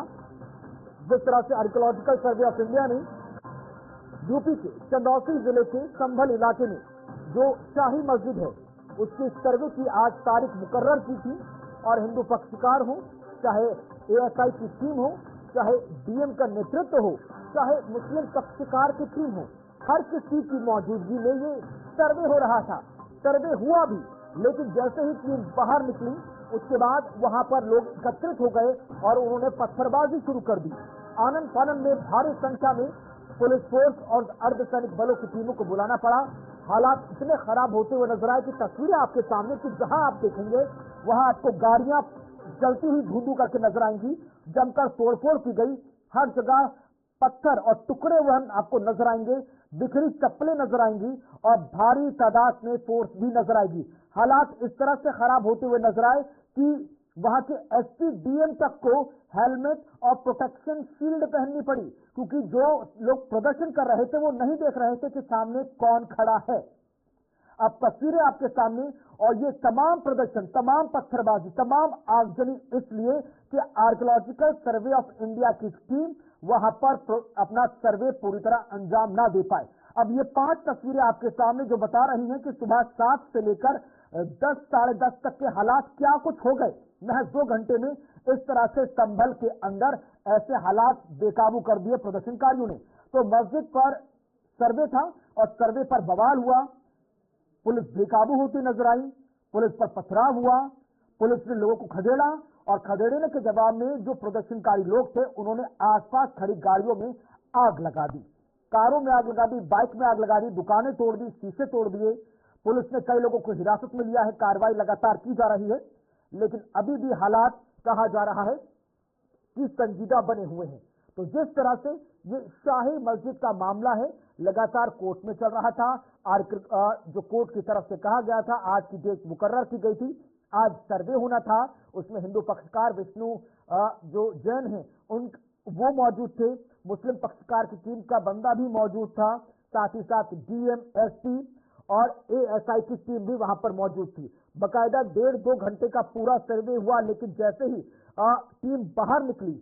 जिस तरह से आर्कियोलॉजिकल सर्वे ऑफ इंडिया ने यूपी के चंदौसी जिले के संभल इलाके में जो शाही मस्जिद है उसकी सर्वे की आज तारीख मुकर्रर की थी और हिंदू पक्षकार हो, चाहे एएसआई की टीम हो, चाहे डीएम का नेतृत्व हो, चाहे मुस्लिम पक्षकार की टीम हो, हर किसी की मौजूदगी में ये सर्वे हो रहा था। सर्वे हुआ भी, लेकिन जैसे ही टीम बाहर निकली उसके बाद वहां पर लोग एकत्रित हो गए और उन्होंने पत्थरबाजी शुरू कर दी। आनंद फानन में भारी संख्या में पुलिस फोर्स और अर्धसैनिक बलों की टीमों को बुलाना पड़ा। हालात इतने खराब होते हुए नजर आए कि तस्वीरें आपके सामने कि जहां आप देखेंगे वहां आपको गाड़ियां जलती हुई धुंधू करके नजर आएंगी। जमकर तोड़फोड़ की गई, हर जगह पत्थर और टुकड़े हुए आपको नजर आएंगे, बिखरी चप्पलें नजर आएंगी और भारी तादाद में फोर्स भी नजर आएगी। हालात इस तरह से खराब होते हुए नजर आए कि वहां के एसपी डीएम तक को हेलमेट और प्रोटेक्शन शील्ड पहननी पड़ी, क्योंकि जो लोग प्रदर्शन कर रहे थे वो नहीं देख रहे थे कि सामने कौन खड़ा है। अब तस्वीरें आपके सामने, और ये तमाम प्रदर्शन, तमाम पत्थरबाजी, तमाम आगजनी इसलिए कि आर्कियोलॉजिकल सर्वे ऑफ इंडिया की टीम वहां पर अपना सर्वे पूरी तरह अंजाम ना दे पाए। अब ये 5 तस्वीरें आपके सामने जो बता रही हैं कि सुबह 7 से लेकर 10 साढ़े 10 तक के हालात क्या कुछ हो गए। महज 2 घंटे में इस तरह से संभल के अंदर ऐसे हालात बेकाबू कर दिए प्रदर्शनकारियों ने। तो मस्जिद पर सर्वे था और सर्वे पर बवाल हुआ, पुलिस बेकाबू होती नजर आई, पुलिस पर पथराव हुआ, पुलिस ने लोगों को खदेड़ा और खदेड़ने के जवाब में जो प्रदर्शनकारी लोग थे उन्होंने आसपास खड़ी गाड़ियों में आग लगा दी, कारों में आग लगा दी, बाइक में आग लगा दी, दुकानें तोड़ दी, शीशे तोड़ दिए। पुलिस ने कई लोगों को हिरासत में लिया है, कार्रवाई लगातार की जा रही है, लेकिन अभी भी हालात कहा जा रहा है कि संजीदा बने हुए हैं। तो जिस तरह से ये शाही मस्जिद का मामला है लगातार कोर्ट में चल रहा था, जो कोर्ट की तरफ से कहा गया था आज की डेट मुकर्रर की गई थी, आज सर्वे होना था, उसमें हिंदू पक्षकार विष्णु जो जैन हैं वो मौजूद थे, मुस्लिम पक्षकार की टीम का बंदा भी मौजूद था, साथ ही साथ डीएम, एसपी और एएसआई की टीम भी वहां पर मौजूद थी। बकायदा 1.5-2 घंटे का पूरा सर्वे हुआ, लेकिन जैसे ही टीम बाहर निकली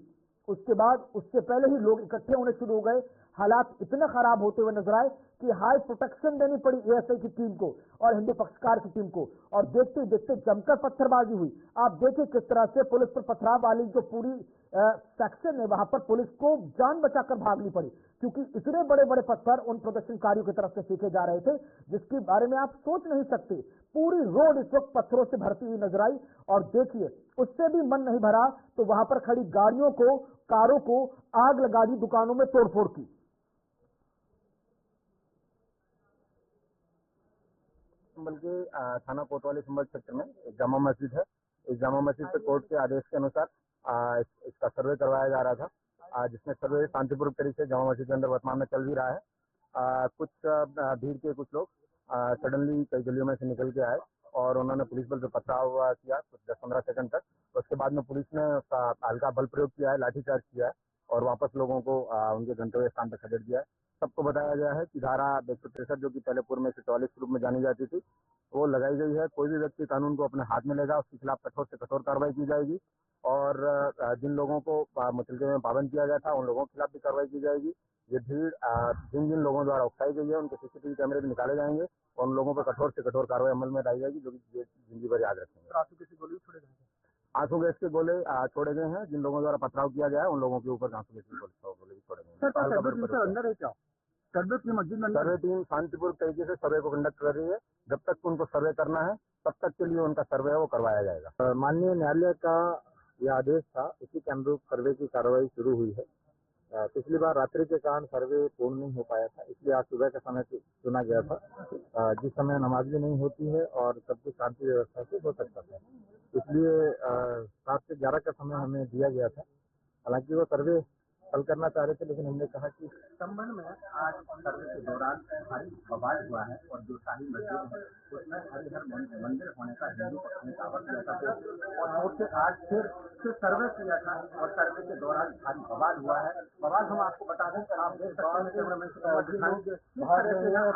उसके बाद उससे पहले ही लोग इकट्ठे होने शुरू हो गए। हालात इतने खराब होते हुए नजर आए कि हाई प्रोटेक्शन देनी पड़ी एएसआई की टीम को और हिंदू पक्षकार की टीम को, और देखते देखते जमकर पत्थरबाजी हुई। आप देखिए किस तरह से पुलिस पर पथराव वाली जो पूरी सेक्शन है वहां पर पुलिस को जान बचाकर भागनी पड़ी, क्योंकि इतने बड़े बड़े पत्थर उन प्रदर्शनकारियों की तरफ से फेंके जा रहे थे जिसके बारे में आप सोच नहीं सकते। पूरी रोड इस वक्त पत्थरों से भरती हुई नजर आई और देखिए उससे भी मन नहीं भरा तो वहां पर खड़ी गाड़ियों को, कारों को आग लगा दी, दुकानों में तोड़फोड़ की। बल्कि थाना कोतवाली संभल क्षेत्र में एक जामा मस्जिद है। इस जामा मस्जिद पे कोर्ट के आदेश के अनुसार इसका सर्वे करवाया जा रहा था, जिसमें सर्वे शांतिपूर्वक तरीके से जामा मस्जिद के अंदर वर्तमान में चल भी रहा है। कुछ भीड़ के कुछ लोग सडनली कई गलियों में से निकल के आए और उन्होंने पुलिस बल पे पथराव किया कुछ 10-15 सेकंड तक। उसके बाद में पुलिस ने उसका हल्का बल प्रयोग किया है, लाठीचार्ज किया है और वापस लोगों को उनके गंतव्य स्थान पर खदेड़ दिया है। सबको बताया गया है कि धारा 163 जो कि पहले पूर्व में 144 के रूप में जानी जाती थी वो लगाई गई है। कोई भी व्यक्ति कानून को अपने हाथ में लेगा उसके खिलाफ कठोर से कठोर कार्रवाई की जाएगी और जिन लोगों को मुचलके में पाबंद किया गया था उन लोगों के खिलाफ भी कार्रवाई की जाएगी। ये भीड़ जिन जिन लोगों द्वारा उकसाई गई है उनके सीसीटीवी कैमरे भी निकाले जाएंगे और उन लोगों पर कठोर से कठोर कार्रवाई अमल में लाई जाएगी, जो कि जिंदगी भर याद रखेंगे। आंसू गैस के गोले छोड़े गए हैं। जिन लोगों द्वारा पथराव किया गया है उन लोगों के ऊपर आंसू गैस के गोले भी छोड़े गए हैं। सर्वे टीम शांतिपूर्वक तरीके से सर्वे को कंडक्ट कर रही है। जब तक उनको सर्वे करना है तब तक के लिए उनका सर्वे है वो करवाया जाएगा। माननीय न्यायालय का यह आदेश था, उसी के अनुरूप सर्वे की कार्रवाई शुरू हुई है। पिछली बार रात्रि के कारण सर्वे पूर्ण नहीं हो पाया था, इसलिए आज सुबह का समय चुना गया था, जिस समय नमाज भी नहीं होती है और सब कुछ शांति व्यवस्था से हो सकता था। इसलिए 7 से 11 का समय हमें दिया गया था। हालांकि वो सर्वे कल करना चाह रहे थे, लेकिन हमने कहा कि संबंध में आज सर्वे के दौरान भारी बवाल हुआ है और जो शाही मस्जिद है उसमें हरिहर मंदिर होने का हिंदू पक्ष ने दावा किया था और उससे आज फिर सर्वे किया था और सर्वे के दौरान भारी बवाल हुआ है। बवाल हम आपको बता दें, आप देख सकते हैं कैमरामैन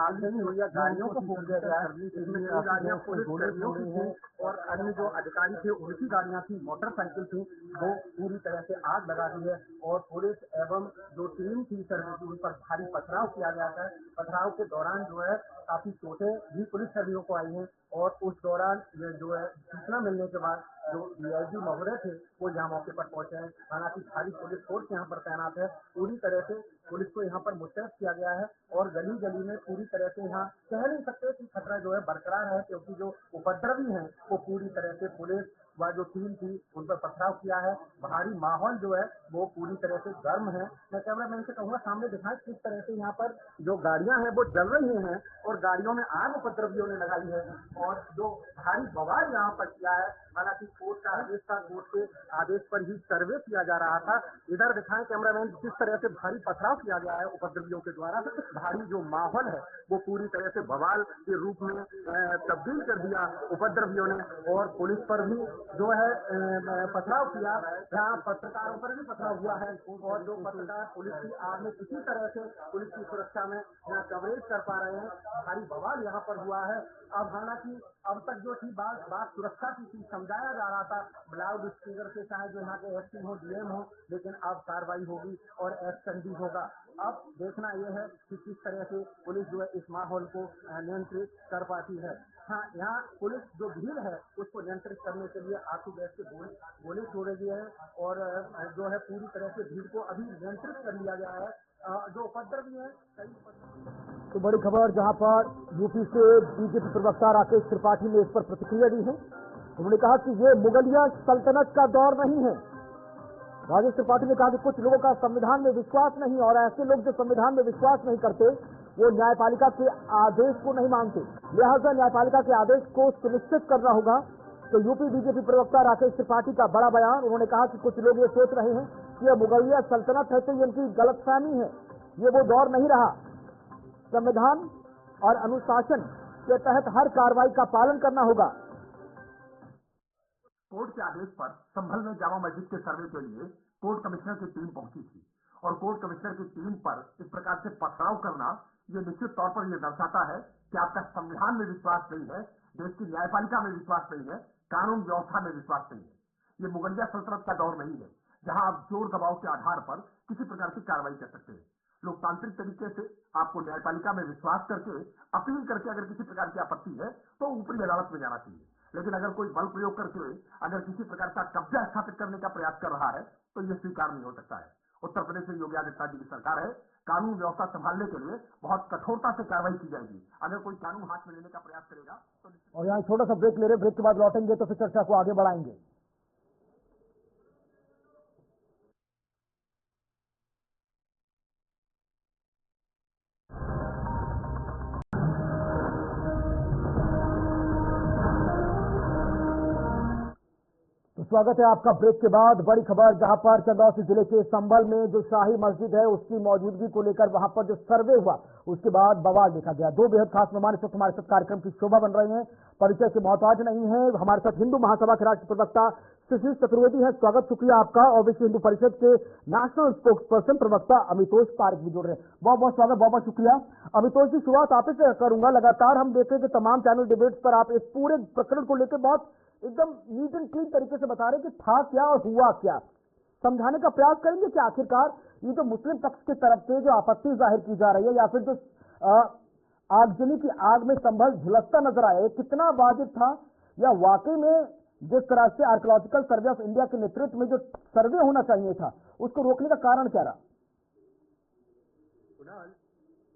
आगजनी हुई है, गाड़ियों को फूंक दिया गया है, इसमें कई गाड़ियां पुलिस कर्मियों की थी और अन्य जो अधिकारी थे उनकी गाड़ियां थी, मोटरसाइकिल थी, वो पूरी तरह से आग लगा दी है और पुलिस एवं जो टीम थी सर्वे की उन पर भारी पथराव किया गया था। पथराव के दौरान जो है काफी चोटें भी पुलिस कर्मियों को आई हैं और उस दौरान ये जो है सूचना मिलने के बाद जो डीआईजी महोदय थे वो यहाँ मौके पर पहुंचे हैं। हालांकि भारी पुलिस फोर्स यहाँ पर तैनात है, पूरी तरह से पुलिस को यहाँ पर मुस्तैद किया गया है और गली गली में पूरी तरह से यहाँ कह नहीं सकते कि खतरा जो है बरकरार है, क्योंकि जो उपद्रवी हैं वो पूरी तरह से पुलिस व जो टीम थी उन पर पथराव किया है। भारी माहौल जो है वो पूरी तरह से गर्म है। मैं कैमरामैन से कहूँगा सामने दिखाएं किस तरह से यहाँ पर जो गाड़ियां हैं वो जल रही हैं और गाड़ियों में आग उपद्रवियों ने लगाई है और जो भारी बवाल यहाँ पर किया है। हालांकि कोर्ट का आदेश था, कोर्ट के आदेश पर ही सर्वे किया जा रहा था। इधर दिखाएं कैमरामैन किस तरह से भारी पथराव किया गया है उपद्रवियों के द्वारा। भारी जो माहौल है वो पूरी तरह से बवाल के रूप में तब्दील कर दिया उपद्रवियों ने और पुलिस पर भी जो है पथराव किया। यहाँ पत्रकारों पर भी पथराव हुआ है और जो पत्रकार पुलिस की आग में किसी तरह से पुलिस की सुरक्षा में यहाँ कवरेज कर पा रहे हैं। भारी बवाल यहाँ पर हुआ है। अब हालांकि अब तक जो थी बात सुरक्षा की थी, समझाया जा रहा था लाउड स्पीकर से, चाहे जो यहाँ के एसपी हो, डीएम हो, लेकिन अब कार्रवाई होगी और एक्शन भी होगा। अब देखना यह है कि किस तरह से पुलिस जो है इस माहौल को नियंत्रित कर पाती है। हाँ, यहाँ पुलिस जो भीड़ है उसको नियंत्रित करने के लिए आंसू गैस के गोले छोड़े गए हैं और जो है पूरी तरह से भीड़ को अभी नियंत्रित कर लिया गया है। जो उपद्रवी है तो बड़ी खबर जहां पर यूपी से बीजेपी प्रवक्ता राकेश त्रिपाठी ने इस पर प्रतिक्रिया दी है। उन्होंने कहा कि ये मुगलिया सल्तनत का दौर नहीं है। राकेश त्रिपाठी ने कहा कि कुछ लोगों का संविधान में विश्वास नहीं, और ऐसे लोग जो संविधान में विश्वास नहीं करते वो न्यायपालिका के आदेश को नहीं मानते, लिहाजा न्यायपालिका के आदेश को सुनिश्चित करना होगा। तो यूपी बीजेपी प्रवक्ता राकेश त्रिपाठी का बड़ा बयान। उन्होंने कहा कि कुछ लोग ये सोच रहे हैं कि यह मुगलिया सल्तनत है, तो ये उनकी गलतफहमी है, ये वो दौर नहीं रहा। संविधान और अनुशासन के तहत हर कार्रवाई का पालन करना होगा। कोर्ट के आदेश पर संभल में जामा मस्जिद के सर्वे के लिए कोर्ट कमिश्नर की टीम पहुंची थी और कोर्ट कमिश्नर की टीम पर इस प्रकार से पथराव करना ये निश्चित तौर पर यह दर्शाता है कि आपका संविधान में विश्वास नहीं है, देश की न्यायपालिका में विश्वास नहीं है, कानून व्यवस्था में विश्वास नहीं है। ये मुगलिया सल्तनत का दौर नहीं है जहां आप जोर दबाव के आधार पर किसी प्रकार की कार्रवाई कर सकते हैं। लोकतांत्रिक तरीके से आपको न्यायपालिका में विश्वास करके अपील करके अगर किसी प्रकार की आपत्ति है तो ऊपरी अदालत में जाना चाहिए, लेकिन अगर कोई बल प्रयोग करके अगर किसी प्रकार का कब्जा स्थापित करने का प्रयास कर रहा है तो यह स्वीकार नहीं हो सकता है। उत्तर प्रदेश में योगी आदित्यनाथ जी की सरकार है, कानून व्यवस्था संभालने के लिए बहुत कठोरता से कार्रवाई की जाएगी। अगर कोई कानून हाथ में लेने का प्रयास करेगा तो। और यहाँ छोटा सा ब्रेक ले रहे, ब्रेक के बाद लौटेंगे तो फिर चर्चा को आगे बढ़ाएंगे। स्वागत है आपका ब्रेक के बाद। बड़ी खबर जहां पर चंदौसी जिले के संभल में जो शाही मस्जिद है उसकी मौजूदगी को लेकर वहां पर जो सर्वे हुआ उसके बाद बवाल देखा गया। दो बेहद खास मेहमान इस वक्त हमारे साथ कार्यक्रम की शोभा बन रहे हैं, परिचय के मोहताज नहीं है। हमारे साथ हिंदू महासभा के राष्ट्रीय प्रवक्ता सुशील चतुर्वेदी है, स्वागत शुक्रिया आपका। और विश्व हिंदू परिषद के नेशनल स्पोक्स पर्सन प्रवक्ता अमितोष पारिक भी जुड़ रहे हैं, बहुत बहुत स्वागत, बहुत बहुत शुक्रिया। अमितोष जी, शुरुआत आप से करूंगा। लगातार हम देख रहे हैं कि तमाम चैनल डिबेट्स पर आप इस पूरे प्रकरण को लेकर बहुत एकदम नीट एंड क्लीन तरीके से बता रहे हैं कि था क्या और हुआ क्या। समझाने का प्रयास करेंगे कि आखिरकार ये जो मुस्लिम पक्ष की तरफ से जो आपत्ति जाहिर की जा रही है या फिर जो आगजनी की आग में संभल झुलसता नजर आया, कितना वाजिब था, या वाकई में जिस तरह से आर्कियोलॉजिकल सर्वे ऑफ इंडिया के नेतृत्व में जो सर्वे होना चाहिए था उसको रोकने का कारण क्या रहा?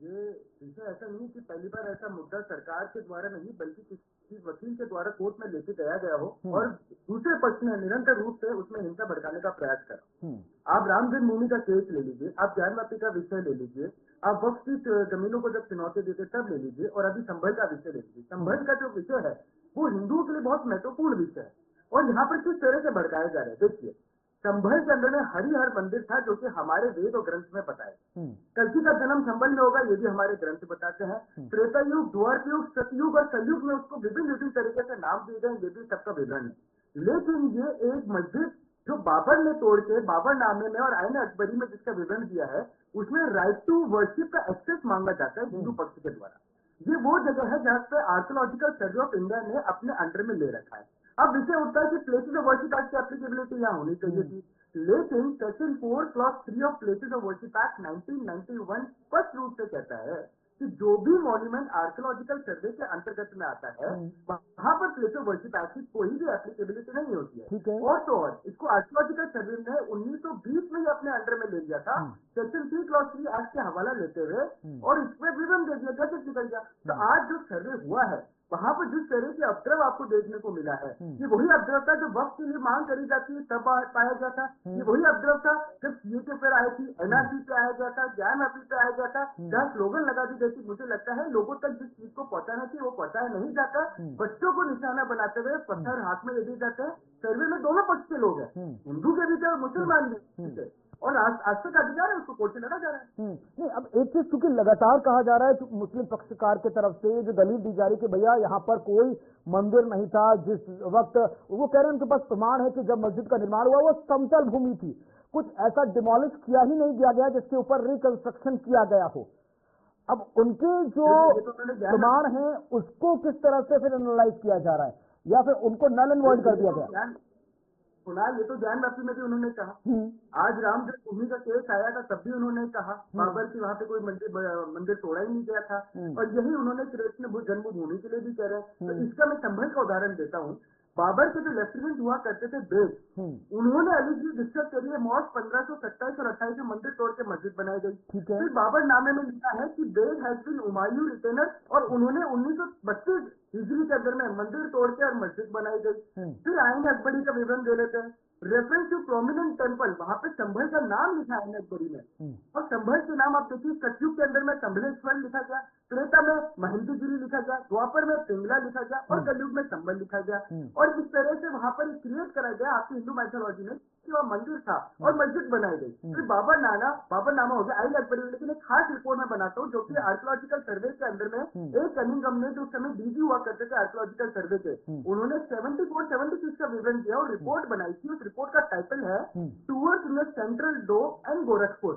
ये विषय ऐसा नहीं कि पहली बार ऐसा मुद्दा सरकार के द्वारा नहीं बल्कि किसी वकील के द्वारा कोर्ट में लेके गया हो और दूसरे पक्ष ने निरंतर रूप से उसमें हिंसा भड़काने का प्रयास करा। आप राम जन्मभूमि का केस ले लीजिए, आप ज्ञानवापी का विषय ले लीजिए, आप वक्त की जमीनों को जब चुनौती देते तब ले लीजिए, और अभी संभल का विषय ले लीजिए। संभल का जो विषय है वो हिंदुओं के लिए बहुत महत्वपूर्ण विषय है और यहाँ पर किस तरह से भड़काया जा रहा है। देखिए, संभल के अंदर में हरिहर मंदिर था जो कि हमारे वेद और ग्रंथ में बताए। कल्कि का जन्म संभल में होगा ये भी हमारे ग्रंथ बताते हैं। त्रेता युग, द्वापर युग, सतयुग और कलयुग में उसको विभिन्न तरीके से नाम दिए गए, ये भी सबका विवरण है। लेकिन ये एक मस्जिद जो बाबर ने तोड़ के बाबर नामे में और आईन अकबरी में जिसका विवरण दिया है उसमें राइट टू वर्शिप का एक्सेस मांगा जाता है हिंदू पक्ष के द्वारा। ये वो जगह है जहाँ पे आर्कियोलॉजिकल सर्वे ऑफ इंडिया ने अपने अंडर में ले रखा है। अब विषय उठता है कि प्लेसेस ऑफ वर्शिप एक्ट की एप्लीकेबिलिटी यहाँ होनी चाहिए थी, लेकिन section 4 clause 3 of places of worship act 1991 स्पष्ट रूप से कहता है कि जो भी मॉन्यूमेंट आर्कियोलॉजिकल सर्वे के अंतर्गत में आता है वहां पर प्लेस ऑफ वर्शिप एक्ट की कोई भी एप्लीकेबिलिटी नहीं होती है। और तो और इसको आर्कियोलॉजिकल सर्वे ने 1920 में ही अपने अंडर में ले लिया था सेक्शन 3 क्लॉज 3 एक्ट के हवाला लेते हुए, और इसमें विवरण दे दिया कैसे निकल गया। तो आज जो सर्वे हुआ है वहां पर जिस तरह के उपद्रव आपको देखने को मिला है ये वही उपद्रव था जो वक्त के लिए मांग करी जाती है तब पाया गया था। ये वही उपद्रव था जब सीए के फिर आए थी, एनआरसी पे आया गया था, ज्ञानवापी पे आया गया था, जहाँ स्लोगन लगा दी गई थी। मुझे लगता है लोगों तक जिस चीज को पहुंचाना चाहिए वो पहुंचाया नहीं जाता। बच्चों को निशाना बनाते हुए पत्थर हाथ में ले दिए जाते हैं। सर्वे में दोनों पक्ष के लोग हैं, हिंदू के भी थे और मुसलमान भी थे, और आज तक अधिकार है उसको कोर्ट से लड़ा जा रहा है। नहीं, अब एक चीज चूंकि लगातार कहा जा रहा है मुस्लिम पक्षकार के तरफ से जो दलील दी जा रही कि भैया यहाँ पर कोई मंदिर नहीं था जिस वक्त, वो कह रहे हैं उनके पास प्रमाण है कि जब मस्जिद का निर्माण हुआ वो समतल भूमि थी, कुछ ऐसा डिमोलिश किया ही नहीं दिया गया जिसके ऊपर रिकंस्ट्रक्शन किया गया हो। अब उनके जो प्रमाण है उसको किस तरह से फिर एनालाइज किया जा रहा है, या फिर उनको नल एंड वॉइड कर दिया गया? सुना, ये तो ज्ञान व्यापी में भी उन्होंने कहा। आज राम जन्मभूमि का केस आया था तब भी उन्होंने कहा बाबर की वहाँ पे कोई मंदिर तोड़ा ही नहीं गया था, और यही उन्होंने कृष्ण जन्मभूमि के लिए भी कह रहे हैं। तो इसका मैं संभल का उदाहरण देता हूँ। बाबर के जो लेफ्टिनेंट हुआ करते थे बेग, उन्होंने अली की डिस्कस के लिए मौत 1527 और 28 में मंदिर तोड़ के मस्जिद बनाई गई। फिर बाबर नामे में लिखा है कि Beg has been Humayun retainer, और उन्होंने 1932 हिजरी के अंदर में मंदिर तोड़ के और मस्जिद बनाई गई। फिर आइन अकबरी का विवरण दे लेते हैं। रेफरेंस टू प्रोमिनेंट टेम्पल, वहां पे संभल का नाम लिखा है आइन अकबरी में, और संभल के नाम आप देखिए सतयुग के अंदर में संभलेश्वर लिखा गया, त्रेता में महेंद्रगिरी लिखा गया, द्वापर में पिंगला लिखा गया, और कलयुग में संभल लिखा गया। और इस तरह से वहां पर क्रिएट करा गया आपकी हिंदू मैथोलॉजी में कि वह मंदिर था और मस्जिद बनाई गई। फिर बाबर नामा हो गया आइन अकबरी में। लेकिन एक खास रिपोर्ट में बनाता हूँ जो कि आर्कियोलॉजिकल सर्वे के अंदर में एक कनिंगम ने, जो उस समय डीजी हुआ करते थे आर्कियोलॉजिकल सर्वे के, उन्होंने 74-76 का विवरण दिया और रिपोर्ट बनाई थी। उस रिपोर्ट का टाइटल है towards in central doe and Gorakhpur.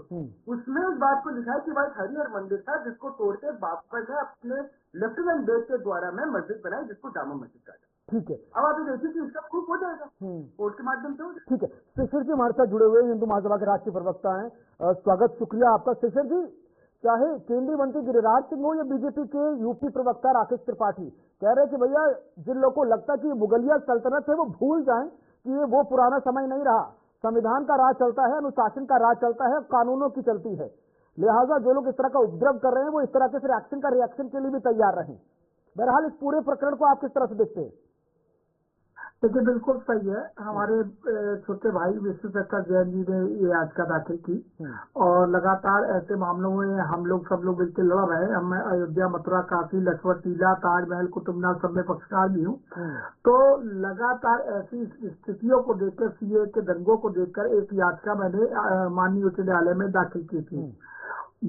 उसमें इस बात को लिखा है कि भाई हरिहर मंदिर था जिसको तोड़ के बाबर ने अपने लेफ्टिनेंट बेग के द्वारा में मस्जिद बनाई जिसको जामा मस्जिद कहा। ठीक है, अब आप देखिए कि इसका प्रूफ हो जाएगा कोर्ट के माध्यम से। ठीक है, शेषर जी हमारे साथ जुड़े हुए हिंदू महासभा के राष्ट्रीय प्रवक्ता हैं। स्वागत, शुक्रिया आपका। शेषर जी, चाहे केंद्रीय मंत्री गिरिराज सिंह हो या बीजेपी के यूपी प्रवक्ता राकेश त्रिपाठी, कह रहे हैं कि भैया जिन लोगों को लगता है कि मुगलिया सल्तनत है वो भूल जाएं कि ये वो पुराना समय नहीं रहा, संविधान का राज चलता है, अनुशासन का राज चलता है, कानूनों की चलती है। लिहाजा जो लोग इस तरह का उपद्रव कर रहे हैं वो इस तरह के फिर रिएक्शन के लिए भी तैयार रहें। बहरहाल इस पूरे प्रकरण को आप किस तरह से देखते हैं? देखिए, बिल्कुल सही है। हमारे छोटे भाई विष्णु प्रसाद जैन जी ने ये याचिका दाखिल की, और लगातार ऐसे मामलों में हम लोग सब लोग मिलकर लड़ रहे हैं। हम अयोध्या, मथुरा, काशी, लक्ष्मण टीला, ताजमहल, कुतुबमीनार सब में पक्षकार भी हूँ। तो लगातार ऐसी स्थितियों को देखकर, सीए के दंगों को देखकर एक याचिका मैंने माननीय उच्च न्यायालय में दाखिल की थी।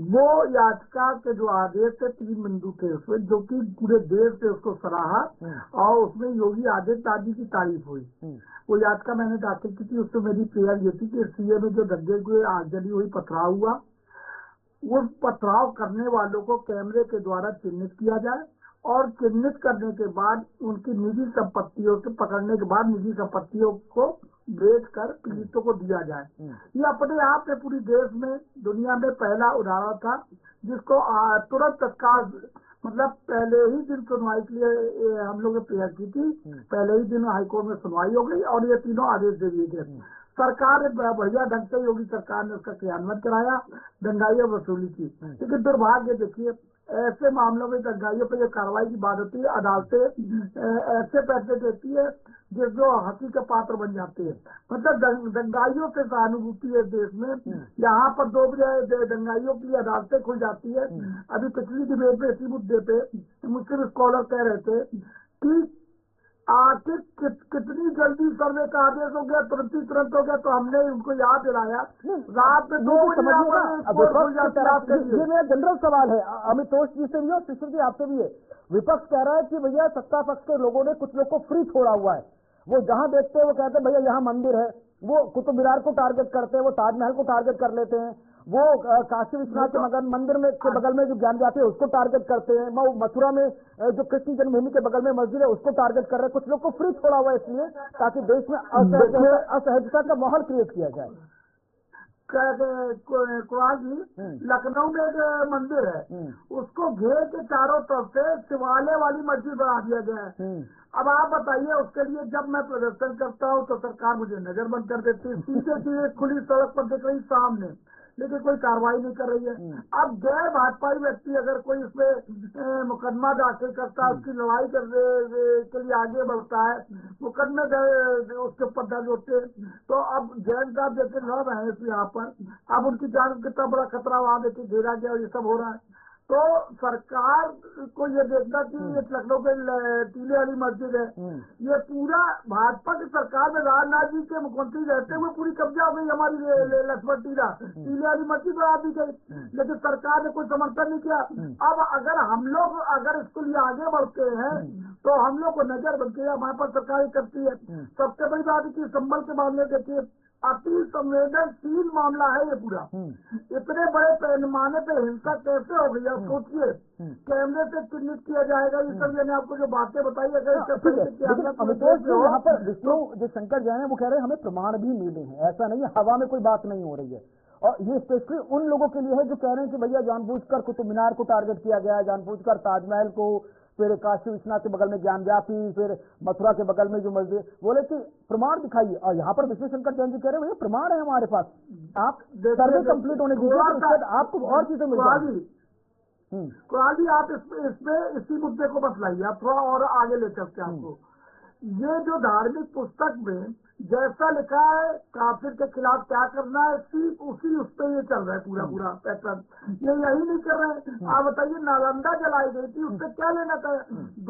वो याचिका के जो आदेश थे 3 बिंदु थे उसमें, जो कि पूरे देश से उसको सराहा, और उसमें योगी आदित्यनाथ जी की तारीफ हुई। वो याचिका मैंने दाखिल की थी। उसमें मेरी प्रेयर ये थी कि सीए में जो दंगे हुए, आगजनी हुई, पथराव हुआ, वो पथराव करने वालों को कैमरे के द्वारा चिन्हित किया जाए, और चिन्हित करने के बाद उनकी निजी संपत्तियों के पकड़ने के बाद निजी संपत्तियों को बेच कर पीड़ितों को दिया जाए। ये अपने आप में पूरी देश में, दुनिया में पहला उदाहरण था जिसको तुरंत तत्काल, मतलब पहले ही दिन सुनवाई के लिए हम लोग ने प्रेयर की थी, पहले ही दिन हाईकोर्ट में सुनवाई हो गई और ये तीनों आदेश दे दिए गए। सरकार ने बढ़िया ढंग से, योगी सरकार ने उसका क्रियान्वयन कराया, दंगाइयों वसूली की। लेकिन दुर्भाग्य देखिए, ऐसे मामलों में दंगाइयों पर जो कार्रवाई की बात होती है, अदालतें ऐसे फैसले देती है जो हंसी का पात्र बन जाते हैं। मतलब दंगाइयों से सहानुभूति है देश में। यहाँ पर 2 बजे दंगाइयों की अदालतें खुल जाती है। अभी पिछली डिबेट में इसी मुद्दे पे मुस्लिम स्कॉलर कह रहे थे कि आखिर कितनी जल्दी सर्वे का आदेश हो गया, तुरंत हो गया। तो हमने उनको याद दिलाया, रात में 2 बजे ये मेरा जनरल सवाल है, अमितोष जी से भी और शिशिर जी आपसे भी है। विपक्ष कह रहा है कि भैया सत्ता पक्ष के लोगों ने कुछ लोग को फ्री छोड़ा हुआ है, वो जहां देखते हैं वो कहते हैं भैया यहाँ मंदिर है, वो कुतुब मीनार को टारगेट करते हैं, वो ताजमहल को टारगेट कर लेते हैं, वो काशी विश्वनाथ के मंदिर में के बगल में जो ज्ञान व्यापी है उसको टारगेट करते हैं, मथुरा में जो कृष्ण जन्मभूमि के बगल में मस्जिद है उसको टारगेट कर रहे हैं। कुछ लोग को फ्री छोड़ा हुआ है इसलिए ताकि देश में असहजता का माहौल क्रिएट किया जाए। कुमार जी, लखनऊ में एक मंदिर है, उसको घेर के चारों तरफ से शिवालय वाली मस्जिद बना दिया गया है। अब आप बताइए, उसके लिए जब मैं प्रदर्शन करता हूँ तो सरकार मुझे नजर बंद कर देती है। सीधे खुली सड़क पर दिख रही सामने, लेकिन कोई कार्रवाई नहीं कर रही है। अब गैर भाजपाई व्यक्ति अगर कोई इसमें मुकदमा दाखिल करता है, उसकी लड़ाई करने के लिए आगे बढ़ता है, मुकदमे उसके ऊपर दर्ज होते हैं, तो अब जैन साहब जैसे लड़ रहे हैं यहाँ पर, अब उनकी जान को कितना बड़ा खतरा वहां देखिए घेरा गया और ये सब हो रहा है। तो सरकार को ये देखना कि ये लखनऊ के टीले वाली मस्जिद है, ये पूरा भाजपा की सरकार में राजनाथ जी के मुख्यमंत्री रहते हुए पूरी कब्जा हो गई हमारी लक्ष्मण टीले वाली मस्जिद बना दी गई, लेकिन सरकार ने कोई समर्थन नहीं किया। अब अगर हम लोग इसको लिए आगे बढ़ते हैं तो हम लोग को नजर बनती है, हमारे पास सरकार करती है। सबसे बड़ी बात है कि संभल के मामले देखिए, अति संवेदनशील मामला है ये पूरा। इतने बड़े पैमाने पे हिंसा कैसे हो गई आप सोचिए। कैमरे से चिन्हित किया जाएगा ये सब, मैंने आपको जो बातें बताई अगर अमितोष जी यहाँ पर विष्णु जो शंकर जैन है वो कह रहे हैं हमें प्रमाण भी मिले हैं, ऐसा नहीं है हवा में कोई बात नहीं हो रही है। और ये स्पेशली उन लोगों के लिए है जो कह रहे हैं कि भैया जानबूझकर कुतुब मीनार को टारगेट किया गया है, जानबूझकर ताजमहल को, फिर काशी विश्वनाथ के बगल में ज्ञानव्यापी, फिर मथुरा के बगल में जो मस्जिद, बोले कि प्रमाण दिखाइए। और यहाँ पर विष्णु शंकर जैन जी कह रहे हैं भैया प्रमाण है हमारे पास, आप सर्वे कंप्लीट होने दीजिए तो उसके बाद आपको और चीजें मिल जाएगी। कुराली आप इसमें इसी मुद्दे को बतलाइए, आप थोड़ा और आगे ले चलते हैं आपको। ये जो धार्मिक पुस्तक में जैसा लिखा है काफिर के खिलाफ क्या करना है, उसी उस पे ये चल रहा है पूरा पैटर्न। ये यही नहीं कर रहे हैं। आप बताइए नालंदा जलाई गई थी, उससे क्या लेना था?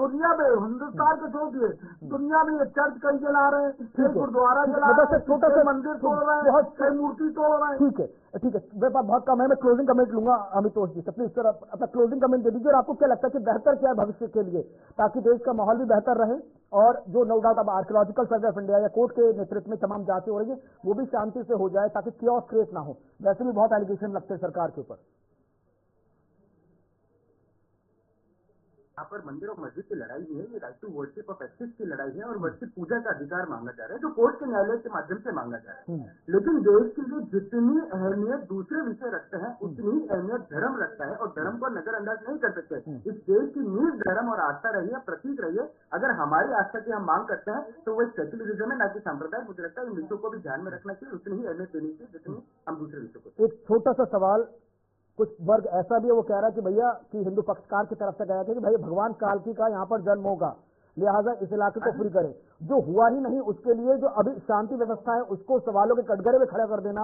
दुनिया में, हिंदुस्तान को छोड़ दिए, दुनिया में ये चर्च कहीं जला रहे हैं, कहीं गुरुद्वारा जला रहे हैं, छोटा सा मंदिर तोड़ रहे हैं, कहीं मूर्ति तोड़ रहे हैं। ठीक है मेरे पास बहुत कम है, मैं क्लोजिंग कमेंट लूंगा अमितोष जी से, प्लीज सर अपना क्लोजिंग कमेंट दे दीजिए। और आपको क्या लगता है कि बेहतर क्या है भविष्य के लिए, ताकि देश का माहौल भी बेहतर रहे और जो नो डाउट अब आर्कियोलॉजिकल सर्वे ऑफ इंडिया या कोर्ट के नेतृत्व में तमाम जांचें हो रही है वो भी शांति से हो जाए, ताकि क्योस क्रिएट ना हो। वैसे भी बहुत एलिगेशन लगते हैं सरकार के ऊपर। यहाँ पर मंदिर और मस्जिद की लड़ाई नहीं है, ये right to worship of ethics की लड़ाई है और वर्शिप पूजा का अधिकार मांगना चाह रहे हैं जो कोर्ट के न्यायालय के माध्यम से मांगना चाह रहे हैं। लेकिन देश के लिए जितनी अहमियत दूसरे विषय रखते हैं उतनी ही अहमियत धर्म रखता है और धर्म को नजरअंदाज नहीं कर सकते। इस देश की नींव धर्म और आस्था रही है, प्रतीक रही है। अगर हमारी आस्था की हम मांग करते हैं तो वो सेक्युलरिज्म है, ना कि सांप्रदाय। मुझे लगता है इन विषयों को भी ध्यान में रखना चाहिए, उतनी ही अहमियत देनी चाहिए जितनी हम दूसरे विषयों को। एक छोटा सा सवाल, कुछ वर्ग ऐसा भी है वो कह रहा है कि भैया कि हिंदू पक्षकार की तरफ से कहा था कि भाई भगवान कालकी का यहाँ पर जन्म होगा, लिहाजा इस इलाके को फ्री करें। जो हुआ ही नहीं उसके लिए जो अभी शांति व्यवस्था है उसको सवालों के कटघरे में खड़ा कर देना,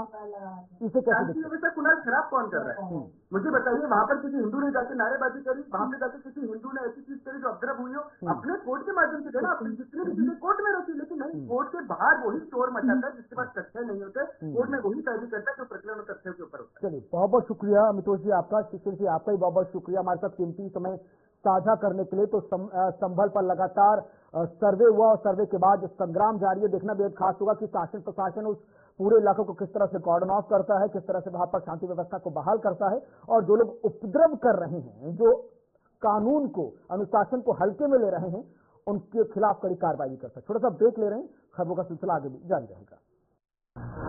इसे कैसे शांति व्यवस्था कुणाल खराब कौन कर रहा है? मुझे बताइए, वहाँ पर किसी हिंदू ने जाके नारेबाजी करी, वहाँ पे जाके किसी हिंदू ने ऐसी चीज करी जो अपद्रव हुई हो, अपने कोर्ट के माध्यम से देना, अपनी जितनी भी चीजें कोर्ट में रहती। लेकिन नहीं, कोर्ट के बाहर वही शोर मचाता है जिसके पास तथ्य नहीं होते, कोर्ट में वही तैयारी करता है जो प्रकरण और तथ्यों के ऊपर होता है। चलिए बहुत बहुत शुक्रिया अमितोष जी आपका, शिक्षण जी आपका भी बहुत बहुत शुक्रिया हमारे साथ कीमती समय साझा करने के लिए। तो संभल पर लगातार सर्वे हुआ और सर्वे के बाद संग्राम जारी है, देखना बेहद खास होगा कि शासन प्रशासन उस पूरे इलाके को किस तरह से कॉर्डन ऑफ करता है, किस तरह से वहां पर शांति व्यवस्था को बहाल करता है और जो लोग उपद्रव कर रहे हैं, जो कानून को अनुशासन को हल्के में ले रहे हैं, उनके खिलाफ कड़ी कार्रवाई करता है। छोटा सा ब्रेक ले रहे हैं, खबरों का सिलसिला आगे भी जारी रहेगा।